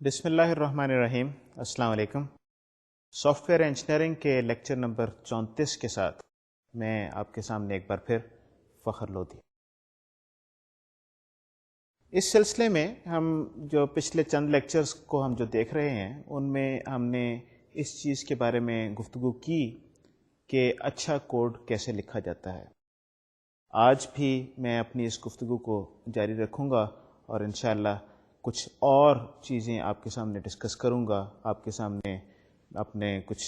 بسم اللہ الرحمن الرحیم. السلام علیکم. سافٹ ویئر انجینئرنگ کے لیکچر نمبر 34 کے ساتھ میں آپ کے سامنے ایک بار پھر فخر لودھی. اس سلسلے میں ہم جو پچھلے چند لیکچرز کو ہم جو دیکھ رہے ہیں ان میں ہم نے اس چیز کے بارے میں گفتگو کی کہ اچھا کوڈ کیسے لکھا جاتا ہے. آج بھی میں اپنی اس گفتگو کو جاری رکھوں گا اور انشاءاللہ کچھ اور چیزیں آپ کے سامنے ڈسکس کروں گا، آپ کے سامنے اپنے کچھ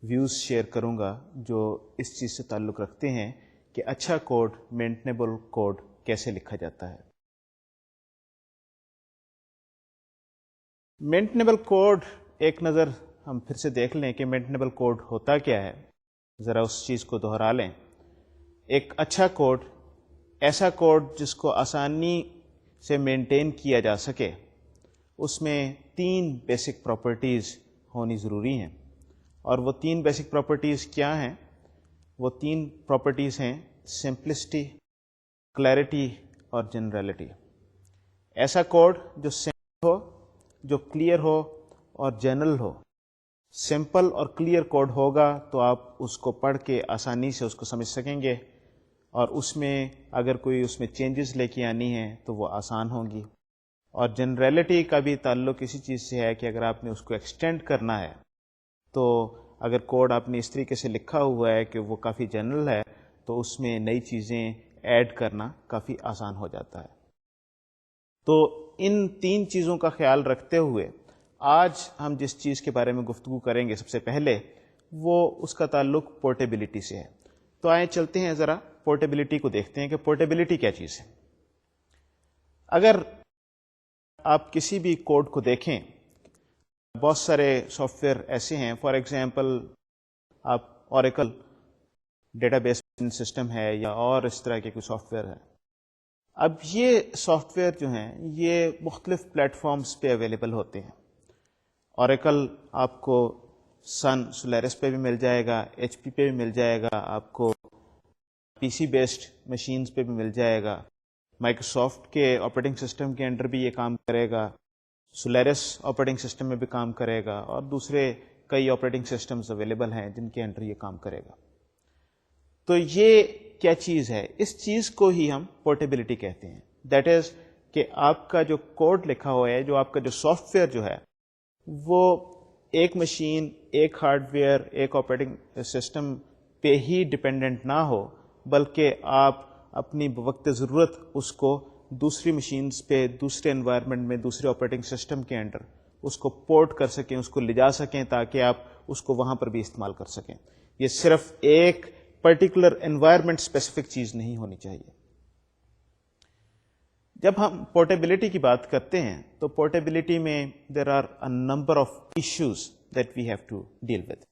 ویوز شیئر کروں گا جو اس چیز سے تعلق رکھتے ہیں کہ اچھا کوڈ، مینٹنیبل کوڈ کیسے لکھا جاتا ہے. مینٹنیبل کوڈ ایک نظر ہم پھر سے دیکھ لیں کہ مینٹنیبل کوڈ ہوتا کیا ہے، ذرا اس چیز کو دہرا لیں. ایک اچھا کوڈ ایسا کوڈ جس کو آسانی سے مینٹین کیا جا سکے، اس میں 3 بیسک پراپرٹیز ہونی ضروری ہیں. اور وہ 3 بیسک پراپرٹیز کیا ہیں؟ وہ 3 پراپرٹیز ہیں سمپلسٹی، کلیئرٹی اور جنرلٹی. ایسا کوڈ جو سمپل ہو، جو کلیئر ہو اور جنرل ہو. سمپل اور کلیئر کوڈ ہوگا تو آپ اس کو پڑھ کے آسانی سے اس کو سمجھ سکیں گے، اور اس میں اگر کوئی اس میں چینجز لے کے آنی ہیں تو وہ آسان ہوں گی. اور جنرلٹی کا بھی تعلق اسی چیز سے ہے کہ اگر آپ نے اس کو ایکسٹینڈ کرنا ہے تو اگر کوڈ آپ نے اس طریقے سے لکھا ہوا ہے کہ وہ کافی جنرل ہے تو اس میں نئی چیزیں ایڈ کرنا کافی آسان ہو جاتا ہے. تو ان 3 چیزوں کا خیال رکھتے ہوئے آج ہم جس چیز کے بارے میں گفتگو کریں گے سب سے پہلے وہ اس کا تعلق پورٹیبلٹی سے ہے. تو آئیں چلتے ہیں ذرا پورٹیبلٹی کو دیکھتے ہیں کہ پورٹیبلٹی کیا چیز ہے. اگر آپ کسی بھی کوڈ کو دیکھیں، بہت سارے سافٹ ویئر ایسے ہیں، فار ایگزامپل آپ اوریکل ڈیٹا بیس سسٹم ہے یا اور اس طرح کے کوئی سافٹ ویئر ہے. اب یہ سافٹ ویئر جو ہیں یہ مختلف پلیٹ فارمز پہ اویلیبل ہوتے ہیں. اوریکل آپ کو سن سولیرس پہ بھی مل جائے گا، ایچ پی پہ بھی مل جائے گا، آپ کو پی سی بیسڈ مشینز پہ بھی مل جائے گا. مائکروسافٹ کے آپریٹنگ سسٹم کے انڈر بھی یہ کام کرے گا، سولیرس آپریٹنگ سسٹم میں بھی کام کرے گا، اور دوسرے کئی آپریٹنگ سسٹمز اویلیبل ہیں جن کے انڈر یہ کام کرے گا. تو یہ کیا چیز ہے؟ اس چیز کو ہی ہم پورٹیبلٹی کہتے ہیں. دیٹ از کہ آپ کا جو کوڈ لکھا ہوا ہے، جو آپ کا جو سافٹ ویئر جو ہے وہ ایک مشین، ایک ہارڈ ویئر، ایک آپریٹنگ سسٹم پہ ہی ڈپینڈنٹ نہ ہو، بلکہ آپ اپنی بوقت ضرورت اس کو دوسری مشینز پہ، دوسرے انوائرمنٹ میں، دوسرے آپریٹنگ سسٹم کے انڈر اس کو پورٹ کر سکیں، اس کو لے جا سکیں تاکہ آپ اس کو وہاں پر بھی استعمال کر سکیں. یہ صرف ایک پرٹیکولر انوائرمنٹ اسپیسیفک چیز نہیں ہونی چاہیے. جب ہم پورٹیبلٹی کی بات کرتے ہیں تو پورٹیبلٹی میں there are a number of issues that we have to deal with.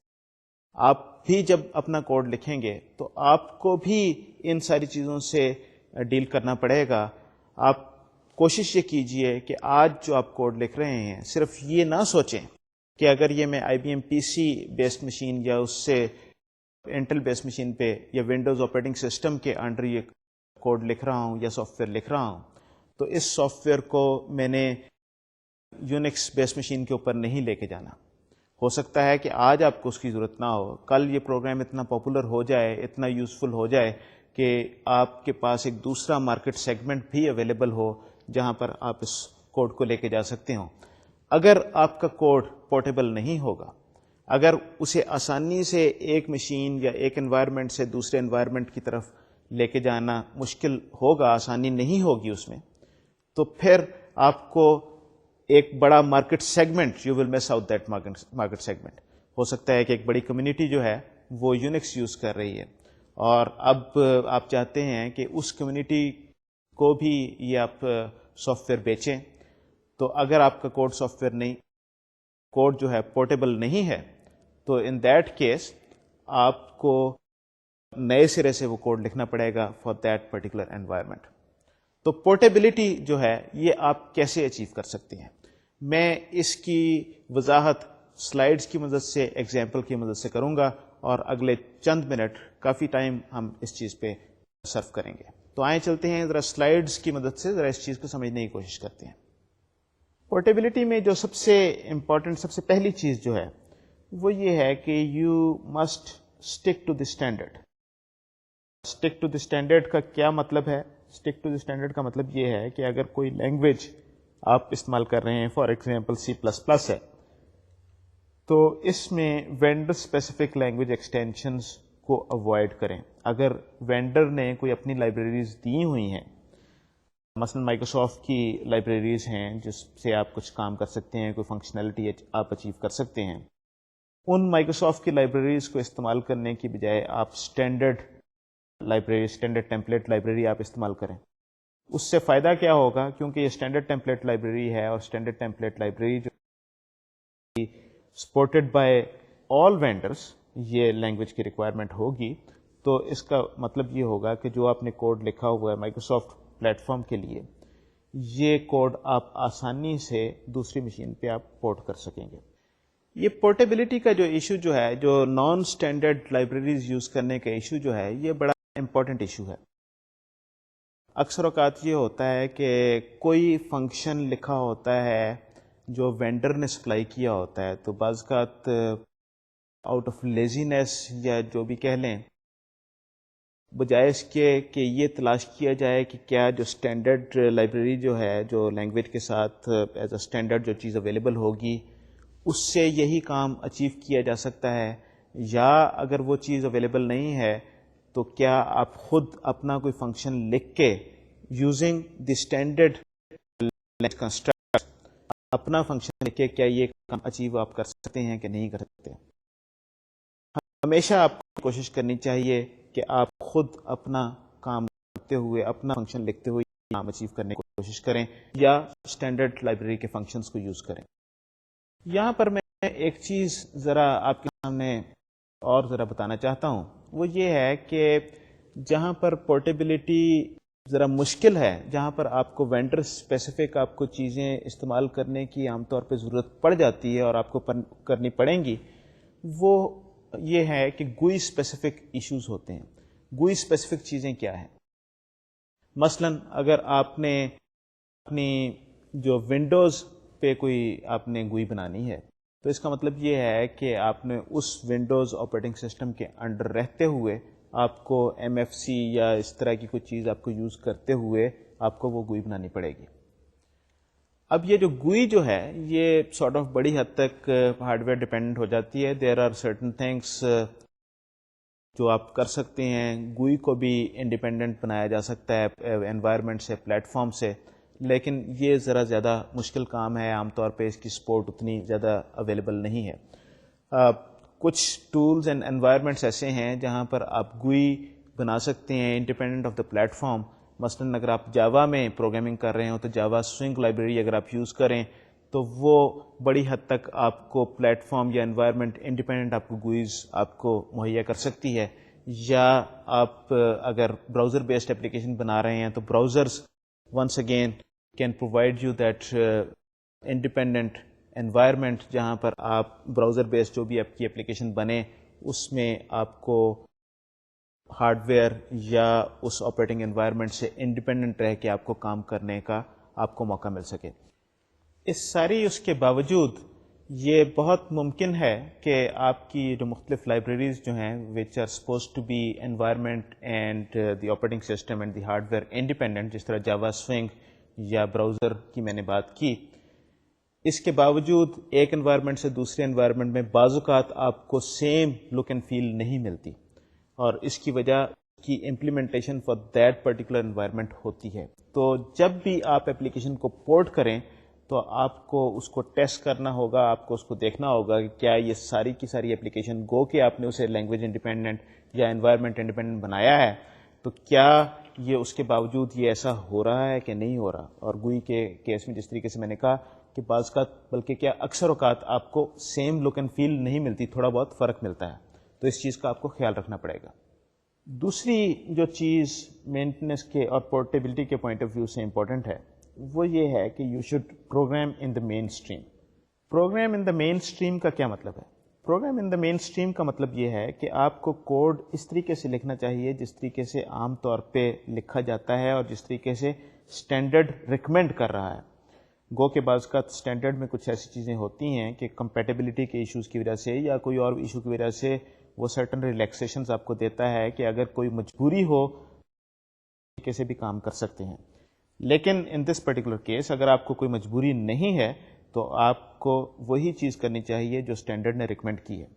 آپ بھی جب اپنا کوڈ لکھیں گے تو آپ کو بھی ان ساری چیزوں سے ڈیل کرنا پڑے گا. آپ کوشش یہ کیجئے کہ آج جو آپ کوڈ لکھ رہے ہیں صرف یہ نہ سوچیں کہ اگر یہ میں آئی بی ایم پی سی بیسڈ مشین یا اس سے انٹل بیسڈ مشین پہ یا ونڈوز آپریٹنگ سسٹم کے انڈر یہ کوڈ لکھ رہا ہوں یا سافٹ ویئر لکھ رہا ہوں تو اس سافٹ ویئر کو میں نے یونکس بیس مشین کے اوپر نہیں لے کے جانا. ہو سکتا ہے کہ آج آپ کو اس کی ضرورت نہ ہو، کل یہ پروگرام اتنا پاپولر ہو جائے، اتنا یوزفل ہو جائے کہ آپ کے پاس ایک دوسرا مارکیٹ سیگمنٹ بھی اویلیبل ہو جہاں پر آپ اس کوڈ کو لے کے جا سکتے ہوں. اگر آپ کا کوڈ پورٹیبل نہیں ہوگا، اگر اسے آسانی سے ایک مشین یا ایک انوائرمنٹ سے دوسرے انوائرمنٹ کی طرف لے کے جانا مشکل ہوگا، آسانی نہیں ہوگی اس میں، تو پھر آپ کو ایک بڑا market segment, you will miss out that market segment. ہو سکتا ہے کہ ایک بڑی کمیونٹی جو ہے وہ یونکس یوز کر رہی ہے اور اب آپ چاہتے ہیں کہ اس کمیونٹی کو بھی یہ آپ سافٹ ویئر بیچیں. تو اگر آپ کا کوڈ جو ہے پورٹیبل نہیں ہے تو ان دیٹ کیس آپ کو نئے سرے سے وہ کوڈ لکھنا پڑے گا فار دیٹ پرٹیکولر انوائرمنٹ. تو پورٹیبلٹی جو ہے یہ آپ کیسے اچیو کر سکتے ہیں؟ میں اس کی وضاحت سلائیڈز کی مدد سے، ایگزامپل کی مدد سے کروں گا، اور اگلے چند منٹ کافی ٹائم ہم اس چیز پہ صرف کریں گے. تو آئیں چلتے ہیں ذرا سلائیڈز کی مدد سے ذرا اس چیز کو سمجھنے کی کوشش کرتے ہیں. پورٹیبلٹی میں جو سب سے امپورٹنٹ، سب سے پہلی چیز جو ہے وہ یہ ہے کہ you must stick to the standard. Stick to the standard کا کیا مطلب ہے؟ اسٹک ٹو دی اسٹینڈرڈ کا مطلب یہ ہے کہ اگر کوئی لینگویج آپ استعمال کر رہے ہیں، فار ایگزامپل C++ ہے، تو اس میں وینڈر اسپیسیفک لینگویج ایکسٹینشنز کو اوائڈ کریں. اگر وینڈر نے کوئی اپنی لائبریریز دی ہوئی ہیں، مثلا مائکروسافٹ کی لائبریریز ہیں جس سے آپ کچھ کام کر سکتے ہیں، کوئی فنکشنلٹی آپ اچیو کر سکتے ہیں، ان مائکروسافٹ کی لائبریریز کو استعمال کرنے کی بجائے آپ standard library, standard template library آپ استعمال کریں. اس سے فائدہ کیا ہوگا؟ کیونکہ یہ اسٹینڈرڈ ٹیمپلیٹ لائبریری ہے، اور اسٹینڈرڈ ٹیمپلیٹ لائبریری جو سپورٹڈ بائی آل وینڈرس، یہ لینگویج کی ریکوائرمنٹ ہوگی. تو اس کا مطلب یہ ہوگا کہ جو آپ نے کوڈ لکھا ہوا ہے مائکروسافٹ پلیٹ فارم کے لیے، یہ کوڈ آپ آسانی سے دوسری مشین پہ آپ پورٹ کر سکیں گے. یہ پورٹیبلٹی کا جو ایشو جو ہے، جو نان اسٹینڈرڈ لائبریریز یوز کرنے کا ایشو جو ہے، یہ بڑا امپورٹنٹ ایشو ہے. اکثر اوقات یہ ہوتا ہے کہ کوئی فنکشن لکھا ہوتا ہے جو وینڈر نے سپلائی کیا ہوتا ہے، تو بعض اوقات آؤٹ آف لیزینس یا جو بھی کہہ لیں، بجائے اس کے کہ یہ تلاش کیا جائے کہ کیا جو اسٹینڈرڈ لائبریری جو ہے، جو لینگویج کے ساتھ ایز اے اسٹینڈرڈ جو چیز اویلیبل ہوگی، اس سے یہی کام اچیو کیا جا سکتا ہے، یا اگر وہ چیز اویلیبل نہیں ہے تو کیا آپ خود اپنا کوئی فنکشن لکھ کے یوزنگ دی اسٹینڈرڈ کنسٹرکٹ اپنا فنکشن لکھ کے کیا یہ کام اچیو آپ کر سکتے ہیں کہ نہیں کر سکتے. ہمیشہ آپ کو کوشش کرنی چاہیے کہ آپ خود اپنا کام کرتے ہوئے، اپنا فنکشن لکھتے ہوئے کام اچیو کرنے کی کوشش کریں، یا اسٹینڈرڈ لائبریری کے فنکشنز کو یوز کریں. یہاں پر میں ایک چیز ذرا آپ کے سامنے اور ذرا بتانا چاہتا ہوں، وہ یہ ہے کہ جہاں پر پورٹیبلٹی ذرا مشکل ہے، جہاں پر آپ کو وینڈر اسپیسیفک آپ کو چیزیں استعمال کرنے کی عام طور پہ ضرورت پڑ جاتی ہے اور آپ کو کرنی پڑیں گی، وہ یہ ہے کہ گوئی اسپیسیفک ایشوز ہوتے ہیں. گوئی اسپیسیفک چیزیں کیا ہیں؟ مثلا اگر آپ نے اپنی جو ونڈوز پہ کوئی آپ نے گوئی بنانی ہے، تو اس کا مطلب یہ ہے کہ آپ نے اس ونڈوز آپریٹنگ سسٹم کے انڈر رہتے ہوئے آپ کو MFC یا اس طرح کی کوئی چیز آپ کو یوز کرتے ہوئے آپ کو وہ گوئی بنانی پڑے گی. اب یہ جو گوئی جو ہے، یہ سارٹ آف بڑی حد تک ہارڈ ویئر ڈیپینڈنٹ ہو جاتی ہے. دیر آر سرٹن تھنگس جو آپ کر سکتے ہیں. گوئی کو بھی انڈیپینڈنٹ بنایا جا سکتا ہے انوائرمنٹ سے، پلیٹ فارم سے، لیکن یہ ذرا زیادہ مشکل کام ہے. عام طور پہ اس کی سپورٹ اتنی زیادہ اویلیبل نہیں ہے. کچھ ٹولز اینڈ انوائرمنٹس ایسے ہیں جہاں پر آپ گوئی بنا سکتے ہیں independent of the plate form. مثلاً اگر آپ جاوا میں پروگرامنگ کر رہے ہوں تو جاوا سوئنگ لائبریری اگر آپ یوز کریں تو وہ بڑی حد تک آپ کو پلیٹ فارم یا انوائرمنٹ انڈیپینڈنٹ آپ کو گوئیز آپ کو مہیا کر سکتی ہے. یا آپ اگر براؤزر بیسڈ اپلیکیشن بنا رہے ہیں تو browsers once again can provide you that independent environment جہاں پر آپ براؤزر بیسڈ جو بھی آپ کی اپلیکیشن بنے اس میں آپ کو ہارڈ ویئر یا اس آپریٹنگ انوائرمنٹ سے انڈیپینڈنٹ رہ کے آپ کو کام کرنے کا آپ کو موقع مل سکے. اس ساری اس کے باوجود یہ بہت ممکن ہے کہ آپ کی جو مختلف لائبریریز جو ہیں which are suppose to be environment and the operating system and the hardware independent, جس طرح جاوا سوئنگ یا براؤزر کی میں نے بات کی، اس کے باوجود ایک انوائرمنٹ سے دوسرے انوائرمنٹ میں بعض اوقات آپ کو سیم لک اینڈ فیل نہیں ملتی، اور اس کی وجہ کی implementation for that particular environment ہوتی ہے. تو جب بھی آپ اپلیکیشن کو پورٹ کریں تو آپ کو اس کو ٹیسٹ کرنا ہوگا، آپ کو اس کو دیکھنا ہوگا کہ کیا یہ ساری کی ساری اپلیکیشن گو کہ آپ نے اسے لینگویج انڈیپینڈنٹ یا انوائرمنٹ انڈیپینڈنٹ بنایا ہے، تو کیا یہ اس کے باوجود یہ ایسا ہو رہا ہے کہ نہیں ہو رہا. اور گوئی کے کیس میں جس طریقے سے میں نے کہا کہ بعض اوقات بلکہ کیا اکثر اوقات آپ کو سیم لک اینڈ فیل نہیں ملتی، تھوڑا بہت فرق ملتا ہے. تو اس چیز کا آپ کو خیال رکھنا پڑے گا. دوسری جو چیز مینٹیننس کے اور پورٹیبلٹی کے پوائنٹ آف ویو سے امپورٹنٹ ہے وہ یہ ہے کہ you should program in the mainstream. Program in the mainstream کا کیا مطلب ہے؟ Programme in the mainstream کا مطلب یہ ہے کہ آپ کو کوڈ اس طریقے سے لکھنا چاہیے جس طریقے سے عام طور پہ لکھا جاتا ہے اور جس طریقے سے اسٹینڈرڈ ریکمینڈ کر رہا ہے. گو کے بعض کا اسٹینڈرڈ میں کچھ ایسی چیزیں ہوتی ہیں کہ کمپیٹیبلٹی کے ایشوز کی وجہ سے یا کوئی اور ایشو کی وجہ سے وہ سرٹن ریلیکسیشنز آپ کو دیتا ہے کہ اگر کوئی مجبوری ہو کیسے بھی کام کر سکتے ہیں. لیکن ان دس پرٹیکولر کیس اگر آپ کو کوئی مجبوری نہیں ہے تو آپ کو وہی چیز کرنی چاہیے جو اسٹینڈرڈ نے ریکمینڈ کی ہے.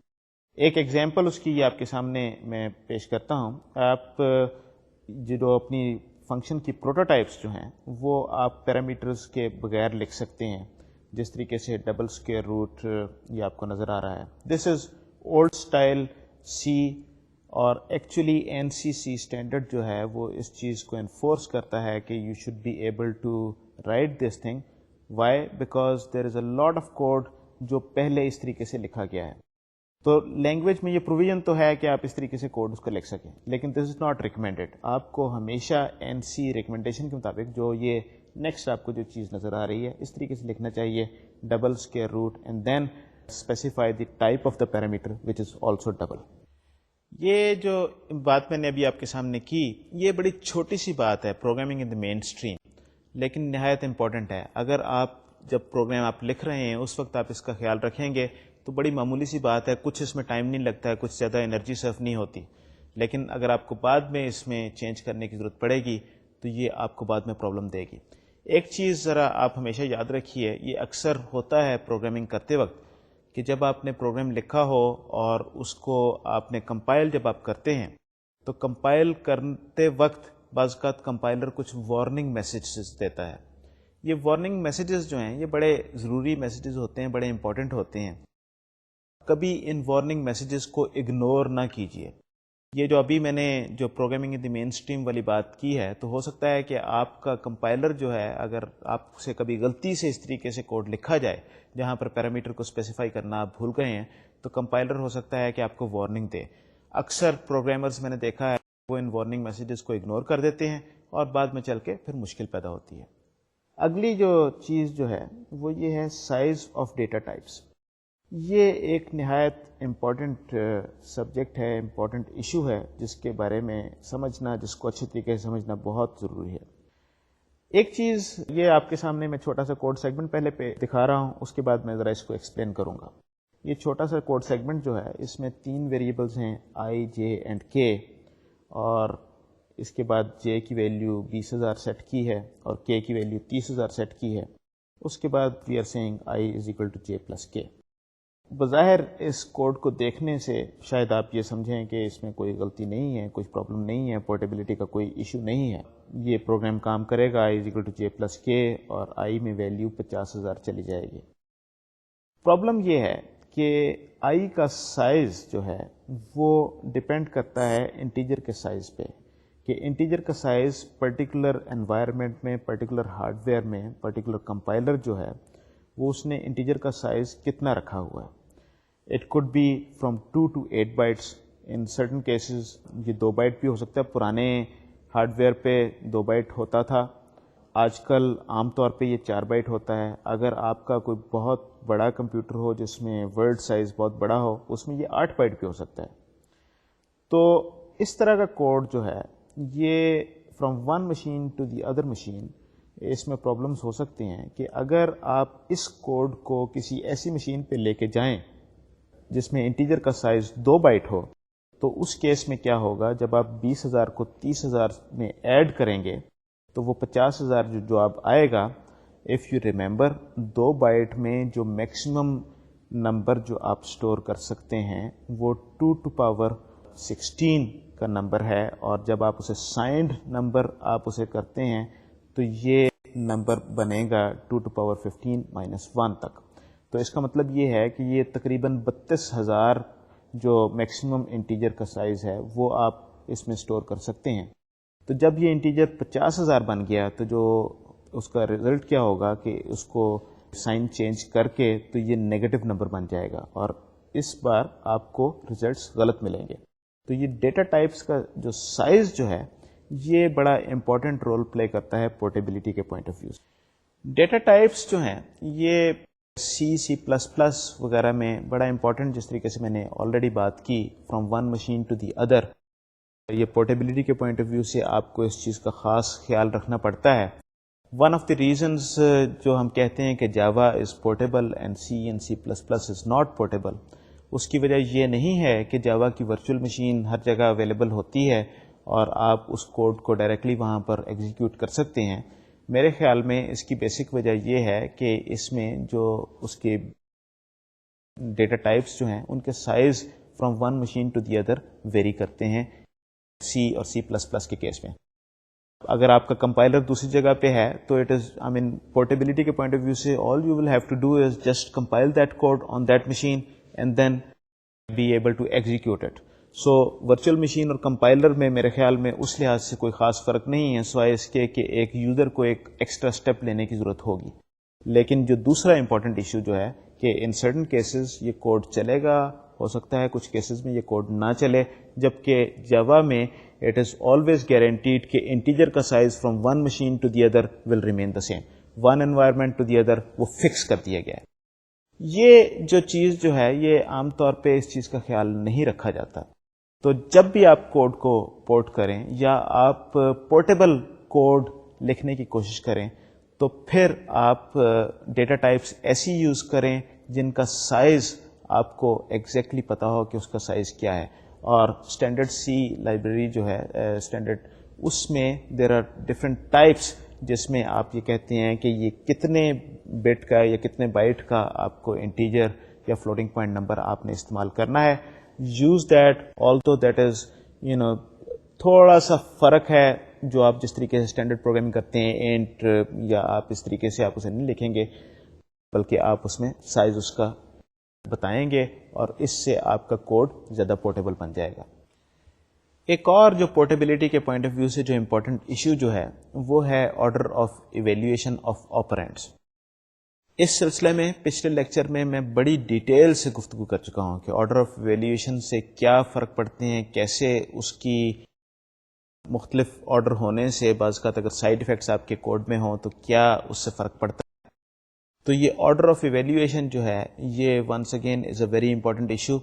ایک ایگزامپل اس کی یہ آپ کے سامنے میں پیش کرتا ہوں. آپ جو اپنی فنکشن کی پروٹوٹائپس جو ہیں وہ آپ پیرامیٹرز کے بغیر لکھ سکتے ہیں, جس طریقے سے ڈبل اسکوائر روٹ یہ آپ کو نظر آ رہا ہے. دس از اولڈ اسٹائل سی, اور ایکچولی این سی سی اسٹینڈرڈ جو ہے وہ اس چیز کو انفورس کرتا ہے کہ you should be able to write this thing. Why? Because there is a lot of code جو پہلے اس طریقے سے لکھا گیا ہے. تو لینگویج میں یہ پروویژن تو ہے کہ آپ اس طریقے سے کوڈ اس کو لکھ سکیں, لیکن دس از ناٹ ریکمینڈیڈ. آپ کو ہمیشہ این سی ریکمنڈیشن کے مطابق جو یہ نیکسٹ آپ کو جو چیز نظر آ رہی ہے اس طریقے سے لکھنا چاہیے, double square root and then specify the type of the parameter which is also double. یہ جو بات میں نے ابھی آپ کے سامنے کی یہ بڑی چھوٹی سی بات ہے programming in the main stream, لیکن نہایت امپورٹنٹ ہے. اگر آپ جب پروگرام آپ لکھ رہے ہیں اس وقت آپ اس کا خیال رکھیں گے تو بڑی معمولی سی بات ہے, کچھ اس میں ٹائم نہیں لگتا ہے, کچھ زیادہ انرجی صرف نہیں ہوتی. لیکن اگر آپ کو بعد میں اس میں چینج کرنے کی ضرورت پڑے گی تو یہ آپ کو بعد میں پرابلم دے گی. ایک چیز ذرا آپ ہمیشہ یاد رکھیے, یہ اکثر ہوتا ہے پروگرامنگ کرتے وقت کہ جب آپ نے پروگرام لکھا ہو اور اس کو آپ نے کمپائل جب آپ کرتے ہیں تو کمپائل کرتے وقت بعض اوقات کمپائلر کچھ وارننگ میسیجز دیتا ہے. یہ وارننگ میسیجز جو ہیں یہ بڑے ضروری میسیجز ہوتے ہیں, بڑے امپورٹنٹ ہوتے ہیں. کبھی ان وارننگ میسیجز کو اگنور نہ کیجیے. یہ جو ابھی میں نے جو programming in the main stream والی بات کی ہے تو ہو سکتا ہے کہ آپ کا کمپائلر جو ہے اگر آپ سے کبھی غلطی سے اس طریقے سے کوڈ لکھا جائے جہاں پر پیرامیٹر کو اسپیسیفائی کرنا آپ بھول گئے ہیں تو کمپائلر ہو سکتا ہے کہ آپ کو وارننگ دے. اکثر پروگرامرز میں نے دیکھا ہے وہ ان وارننگ میسیجز کو اگنور کر دیتے ہیں اور بعد میں چل کے پھر مشکل پیدا ہوتی ہے. اگلی جو چیز جو ہے وہ یہ ہے سائز آف ڈیٹا ٹائپس. یہ ایک نہایت امپورٹنٹ سبجیکٹ ہے, امپورٹنٹ ایشو ہے جس کے بارے میں سمجھنا, جس کو اچھے طریقے سے سمجھنا بہت ضروری ہے. ایک چیز یہ آپ کے سامنے میں چھوٹا سا کوڈ سیگمنٹ پہلے پہ دکھا رہا ہوں, اس کے بعد میں ذرا اس کو ایکسپلین کروں گا. یہ چھوٹا سا کوڈ سیگمنٹ جو ہے اس میں 3 ویریبلز ہیں آئی, جے اینڈ کے, اور اس کے بعد جے کی ویلیو 20,000 سیٹ کی ہے اور کے کی ویلیو 30,000 سیٹ کی ہے. اس کے بعد we are seeing I is equal to J plus K. بظاہر اس کوڈ کو دیکھنے سے شاید آپ یہ سمجھیں کہ اس میں کوئی غلطی نہیں ہے, کچھ پرابلم نہیں ہے, پورٹیبلٹی کا کوئی ایشو نہیں ہے, یہ پروگرام کام کرے گا, I is equal to J plus K, اور آئی میں ویلیو 50,000 چلی جائے گی. پرابلم یہ ہے کہ آئی کا سائز جو ہے وہ ڈپینڈ کرتا ہے انٹیجر کے سائز پہ, کہ انٹیجر کا سائز پرٹیکولر انوائرمنٹ میں, پرٹیکولر ہارڈ ویئر میں, پرٹیکولر کمپائلر جو ہے وہ اس نے انٹیجر کا سائز کتنا رکھا ہوا ہے. It could be from 2 to 8 bytes. In certain cases یہ 2 بائٹ بھی ہو سکتا ہے. پرانے ہارڈ ویئر پہ 2 بائٹ ہوتا تھا, آج کل عام طور پہ یہ 4 بائٹ ہوتا ہے. اگر آپ کا کوئی بہت بڑا کمپیوٹر ہو جس میں ورڈ سائز بہت بڑا ہو اس میں یہ 8 بائٹ بھی ہو سکتا ہے. تو اس طرح کا کوڈ جو ہے یہ from one machine to the other machine, اس میں پرابلمس ہو سکتے ہیں کہ اگر آپ اس کوڈ کو کسی ایسی مشین پہ لے کے جائیں جس میں انٹیجر کا سائز 2 بائٹ ہو تو اس کیس میں کیا ہوگا, جب آپ 20,000 کو 30,000 میں ایڈ کریں گے تو وہ 50,000 جو جواب آئے گا, اف یو ریمبر 2 بائٹ میں جو میکسیمم نمبر جو آپ سٹور کر سکتے ہیں وہ 2 ٹو پاور 16 کا نمبر ہے, اور جب آپ اسے سائنڈ نمبر آپ اسے کرتے ہیں تو یہ نمبر بنے گا 2 ٹو پاور 15 مائنس 1 تک. تو اس کا مطلب یہ ہے کہ یہ تقریباً 32,000 جو میکسیمم انٹیجر کا سائز ہے وہ آپ اس میں سٹور کر سکتے ہیں. تو جب یہ انٹیجر 50,000 بن گیا تو جو اس کا رزلٹ کیا ہوگا کہ اس کو سائن چینج کر کے تو یہ نیگیٹو نمبر بن جائے گا, اور اس بار آپ کو ریزلٹس غلط ملیں گے. تو یہ ڈیٹا ٹائپس کا جو سائز جو ہے یہ بڑا امپورٹنٹ رول پلے کرتا ہے پورٹیبلٹی کے پوائنٹ آف ویو سے. ڈیٹا ٹائپس جو ہیں یہ سی پلس پلس وغیرہ میں بڑا امپورٹنٹ, جس طریقے سے میں نے آلریڈی بات کی from one machine to the other, یہ پورٹیبلٹی کے پوائنٹ آف ویو سے آپ کو اس چیز کا خاص خیال رکھنا پڑتا ہے ون آف دی ریزنز جو ہم کہتے ہیں کہ Java is portable and C plus plus is not portable, اس کی وجہ یہ نہیں ہے کہ جاوا کی ورچوئل مشین ہر جگہ اویلیبل ہوتی ہے اور آپ اس کوڈ کو ڈائریکٹلی وہاں پر ایگزیکیوٹ کر سکتے ہیں. میرے خیال میں اس کی بیسک وجہ یہ ہے کہ اس میں جو اس کے ڈیٹا ٹائپس جو ہیں ان کے size from one machine to the other vary کرتے ہیں سی اور سی پلس پلس کے کیس میں. اگر آپ کا کمپائلر دوسری جگہ پہ ہے تو اٹ از پورٹیبلٹی کے پوائنٹ آف ویو سے all you will have to do is just compile that code on that machine and then be able to execute it. So virtual machine اور compiler میں میرے خیال میں اس لحاظ سے کوئی خاص فرق نہیں ہے سوائے اس کے کہ ایک یوزر کو ایک ایکسٹرا اسٹیپ لینے کی ضرورت ہوگی. لیکن جو دوسرا امپورٹنٹ ایشو جو ہے کہ ان سرٹن کیسز یہ کوڈ چلے گا، ہو سکتا ہے کچھ کیسز میں یہ کوڈ نہ چلے، جبکہ جاوا میں اٹ از آلویز گارنٹیڈ کہ انٹیجر کا size from one machine to the other will remain the same, one environment to the other وہ فکس کر دیا گیا ہے. یہ جو چیز جو ہے یہ عام طور پہ اس چیز کا خیال نہیں رکھا جاتا. تو جب بھی آپ کوڈ کو پورٹ کریں یا آپ پورٹیبل کوڈ لکھنے کی کوشش کریں تو پھر آپ ڈیٹا ٹائپس ایسی یوز کریں جن کا سائز آپ کو ایگزیکٹلی پتا ہو کہ اس کا سائز کیا ہے. اور اسٹینڈرڈ سی لائبریری جو ہے اسٹینڈرڈ، اس میں دیر آر ڈفرینٹ ٹائپس جس میں آپ یہ کہتے ہیں کہ یہ کتنے بٹ کا یا کتنے بائٹ کا آپ کو انٹیجر یا فلوٹنگ پوائنٹ نمبر آپ نے استعمال کرنا ہے. Use that also that is تھوڑا سا فرق ہے جو آپ جس طریقے سے اسٹینڈرڈ پروگرامنگ کرتے ہیں اینٹ یا آپ اس طریقے سے آپ اسے نہیں لکھیں گے بلکہ آپ اس میں سائز اس کا بتائیں گے اور اس سے آپ کا کوڈ زیادہ پورٹیبل بن جائے گا. ایک اور جو پورٹیبلٹی کے پوائنٹ آف ویو سے جو امپورٹنٹ ایشو جو ہے وہ ہے order of evaluation of operands. اس سلسلے میں پچھلے لیکچر میں بڑی ڈیٹیل سے گفتگو کر چکا ہوں کہ آرڈر آف ایویلیویشن سے کیا فرق پڑتے ہیں، کیسے اس کی مختلف آرڈر ہونے سے بعض اوقات اگر سائیڈ افیکٹس آپ کے کوڈ میں ہوں تو کیا اس سے فرق پڑتا ہے. تو یہ آرڈر آف ایویلیویشن جو ہے یہ once again is a very important issue.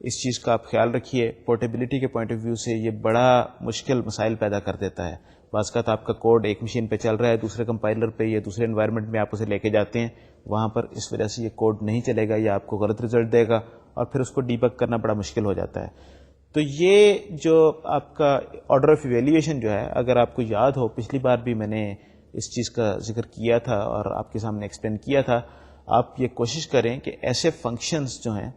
اس چیز کا آپ خیال رکھیے. پورٹیبلٹی کے پوائنٹ آف ویو سے یہ بڑا مشکل مسائل پیدا کر دیتا ہے. بعض اوقات آپ کا کوڈ ایک مشین پہ چل رہا ہے، دوسرے کمپائلر پہ یا دوسرے انوائرمنٹ میں آپ اسے لے کے جاتے ہیں، وہاں پر اس وجہ سے یہ کوڈ نہیں چلے گا یا آپ کو غلط رزلٹ دے گا اور پھر اس کو ڈیبگ کرنا بڑا مشکل ہو جاتا ہے. تو یہ جو آپ کا آرڈر آف ایویلیویشن جو ہے، اگر آپ کو یاد ہو پچھلی بار بھی میں نے اس چیز کا ذکر کیا تھا اور آپ کے سامنے ایکسپلین کیا تھا. آپ یہ کوشش کریں کہ ایسے فنکشنز جو ہیں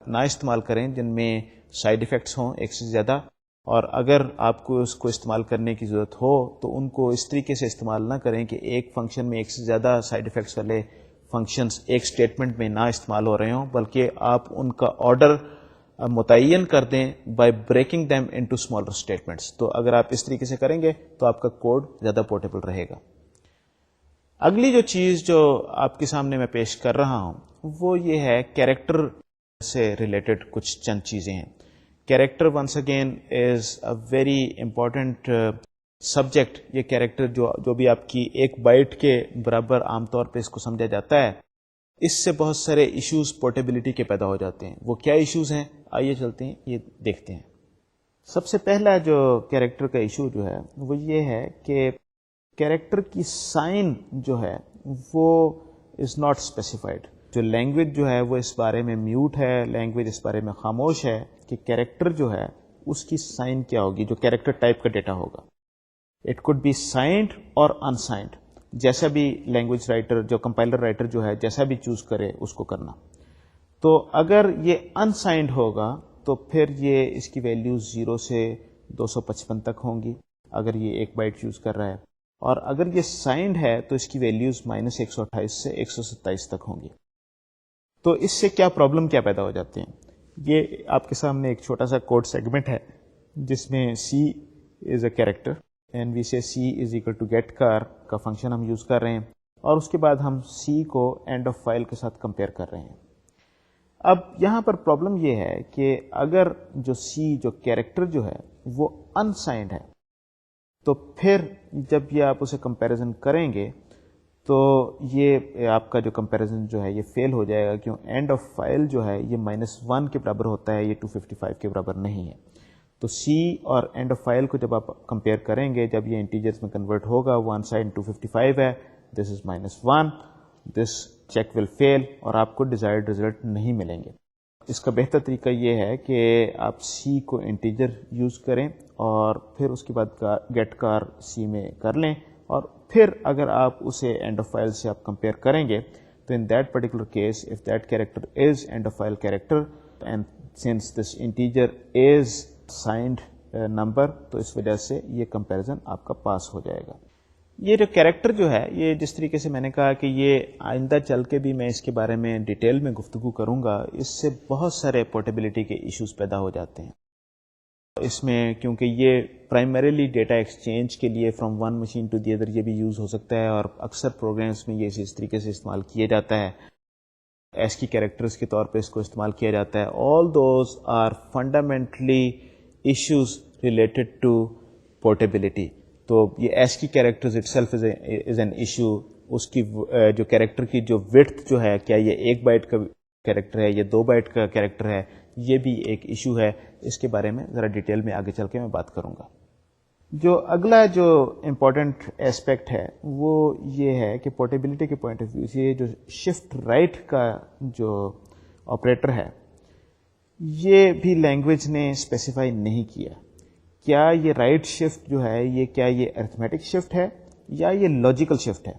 نہ استعمال کریں جن میں سائیڈ ایفیکٹس ہوں ایک سے زیادہ، اور اگر آپ کو اس کو استعمال کرنے کی ضرورت ہو تو ان کو اس طریقے سے استعمال نہ کریں کہ ایک فنکشن میں ایک سے زیادہ سائیڈ ایفیکٹس والے فنکشنز ایک اسٹیٹمنٹ میں نہ استعمال ہو رہے ہوں، بلکہ آپ ان کا آرڈر متعین کر دیں by breaking them into smaller statements. تو اگر آپ اس طریقے سے کریں گے تو آپ کا کوڈ زیادہ پورٹیبل رہے گا. اگلی جو چیز جو آپ کے سامنے میں پیش کر رہا ہوں وہ یہ ہے کیریکٹر سے ریلیٹڈ کچھ چند چیزیں ہیں. Character once again is a very important subject. یہ کیریکٹر جو بھی آپ کی ایک بائٹ کے برابر عام طور پہ اس کو سمجھا جاتا ہے، اس سے بہت سارے ایشوز پورٹیبلٹی کے پیدا ہو جاتے ہیں. وہ کیا ایشوز ہیں آئیے چلتے ہیں یہ دیکھتے ہیں. سب سے پہلا جو کیریکٹر کا ایشو جو ہے وہ یہ ہے کہ کیریکٹر کی سائن جو ہے وہ از ناٹ اسپیسیفائڈ. جو لینگویج جو ہے وہ اس بارے میں میوٹ ہے، لینگویج اس بارے میں خاموش ہے کہ کیریکٹر جو ہے اس کی سائن کیا ہوگی جو کیریکٹر ٹائپ کا ڈیٹا ہوگا. اٹ کوڈ بی سائنڈ اور انسائنڈ، جیسا بھی لینگویج رائٹر جو کمپائلر رائٹر جو ہے جیسا بھی چوز کرے اس کو کرنا. تو اگر یہ انسائنڈ ہوگا تو پھر یہ اس کی ویلیوز 0 سے 255 تک ہوں گی اگر یہ ایک بائٹ یوز کر رہا ہے، اور اگر یہ سائنڈ ہے تو اس کی ویلیوز -128 سے 127 تک ہوں گی. تو اس سے کیا پرابلم کیا پیدا ہو جاتے ہیں. یہ آپ کے سامنے ایک چھوٹا سا کوڈ سیگمنٹ ہے جس میں سی از اے کیریکٹر اینڈ وی سے سی از اکول ٹو گیٹ کار کا فنکشن ہم یوز کر رہے ہیں، اور اس کے بعد ہم سی کو اینڈ آف فائل کے ساتھ کمپیئر کر رہے ہیں. اب یہاں پر پرابلم یہ ہے کہ اگر جو سی جو کیریکٹر جو ہے وہ انسائنڈ ہے تو پھر جب یہ آپ اسے کمپیریزن کریں گے تو یہ آپ کا جو کمپیریزن جو ہے یہ فیل ہو جائے گا، کیوں اینڈ آف فائل جو ہے یہ -1 کے برابر ہوتا ہے، یہ 255 کے برابر نہیں ہے. تو سی اور اینڈ آف فائل کو جب آپ کمپیئر کریں گے, جب یہ انٹیجرز میں کنورٹ ہوگا, ون سائڈ 255 ہے, دس از -1, دس چیک ول فیل, اور آپ کو ڈیزائرڈ ریزلٹ نہیں ملیں گے. اس کا بہتر طریقہ یہ ہے کہ آپ سی کو انٹیجر یوز کریں اور پھر اس کے بعد گیٹ کار سی میں کر لیں, اور پھر اگر آپ اسے اینڈ آف فائل سے آپ کمپیئر کریں گے تو in that particular case if that character is and of file character and since this integer is signed number, تو اس وجہ سے یہ کمپیریزن آپ کا پاس ہو جائے گا. یہ جو کیریکٹر جو ہے, یہ جس طریقے سے میں نے کہا کہ یہ آئندہ چل کے بھی میں اس کے بارے میں ڈیٹیل میں گفتگو کروں گا, اس سے بہت سارے پورٹیبلٹی کے ایشوز پیدا ہو جاتے ہیں. اس میں کیونکہ یہ پرائمریلی ڈیٹا ایکسچینج کے لیے from one machine to the other یہ بھی یوز ہو سکتا ہے, اور اکثر پروگرامس میں یہ اس طریقے سے استعمال کیا جاتا ہے, ایس کی کیریکٹرز کے طور پہ اس کو استعمال کیا جاتا ہے. All those are fundamentally issues related to portability. تو یہ ASCII characters itself is an issue. اس کی جو کیریکٹر کی جو وڈتھ جو ہے, کیا یہ 1 بائٹ کا کیریکٹر ہے یا 2 بائٹ کا کیریکٹر ہے, یہ بھی ایک ایشو ہے. اس کے بارے میں ذرا ڈیٹیل میں آگے چل کے میں بات کروں گا. جو اگلا جو امپورٹنٹ ایسپیکٹ ہے وہ یہ ہے کہ پورٹیبلٹی کے پوائنٹ آف ویو سے یہ جو شفٹ رائٹ کا جو آپریٹر ہے, یہ بھی لینگویج نے اسپیسیفائی نہیں کیا. کیا یہ رائٹ شفٹ جو ہے یہ کیا یہ ارتھمیٹک شفٹ ہے یا یہ لاجیکل شفٹ ہے؟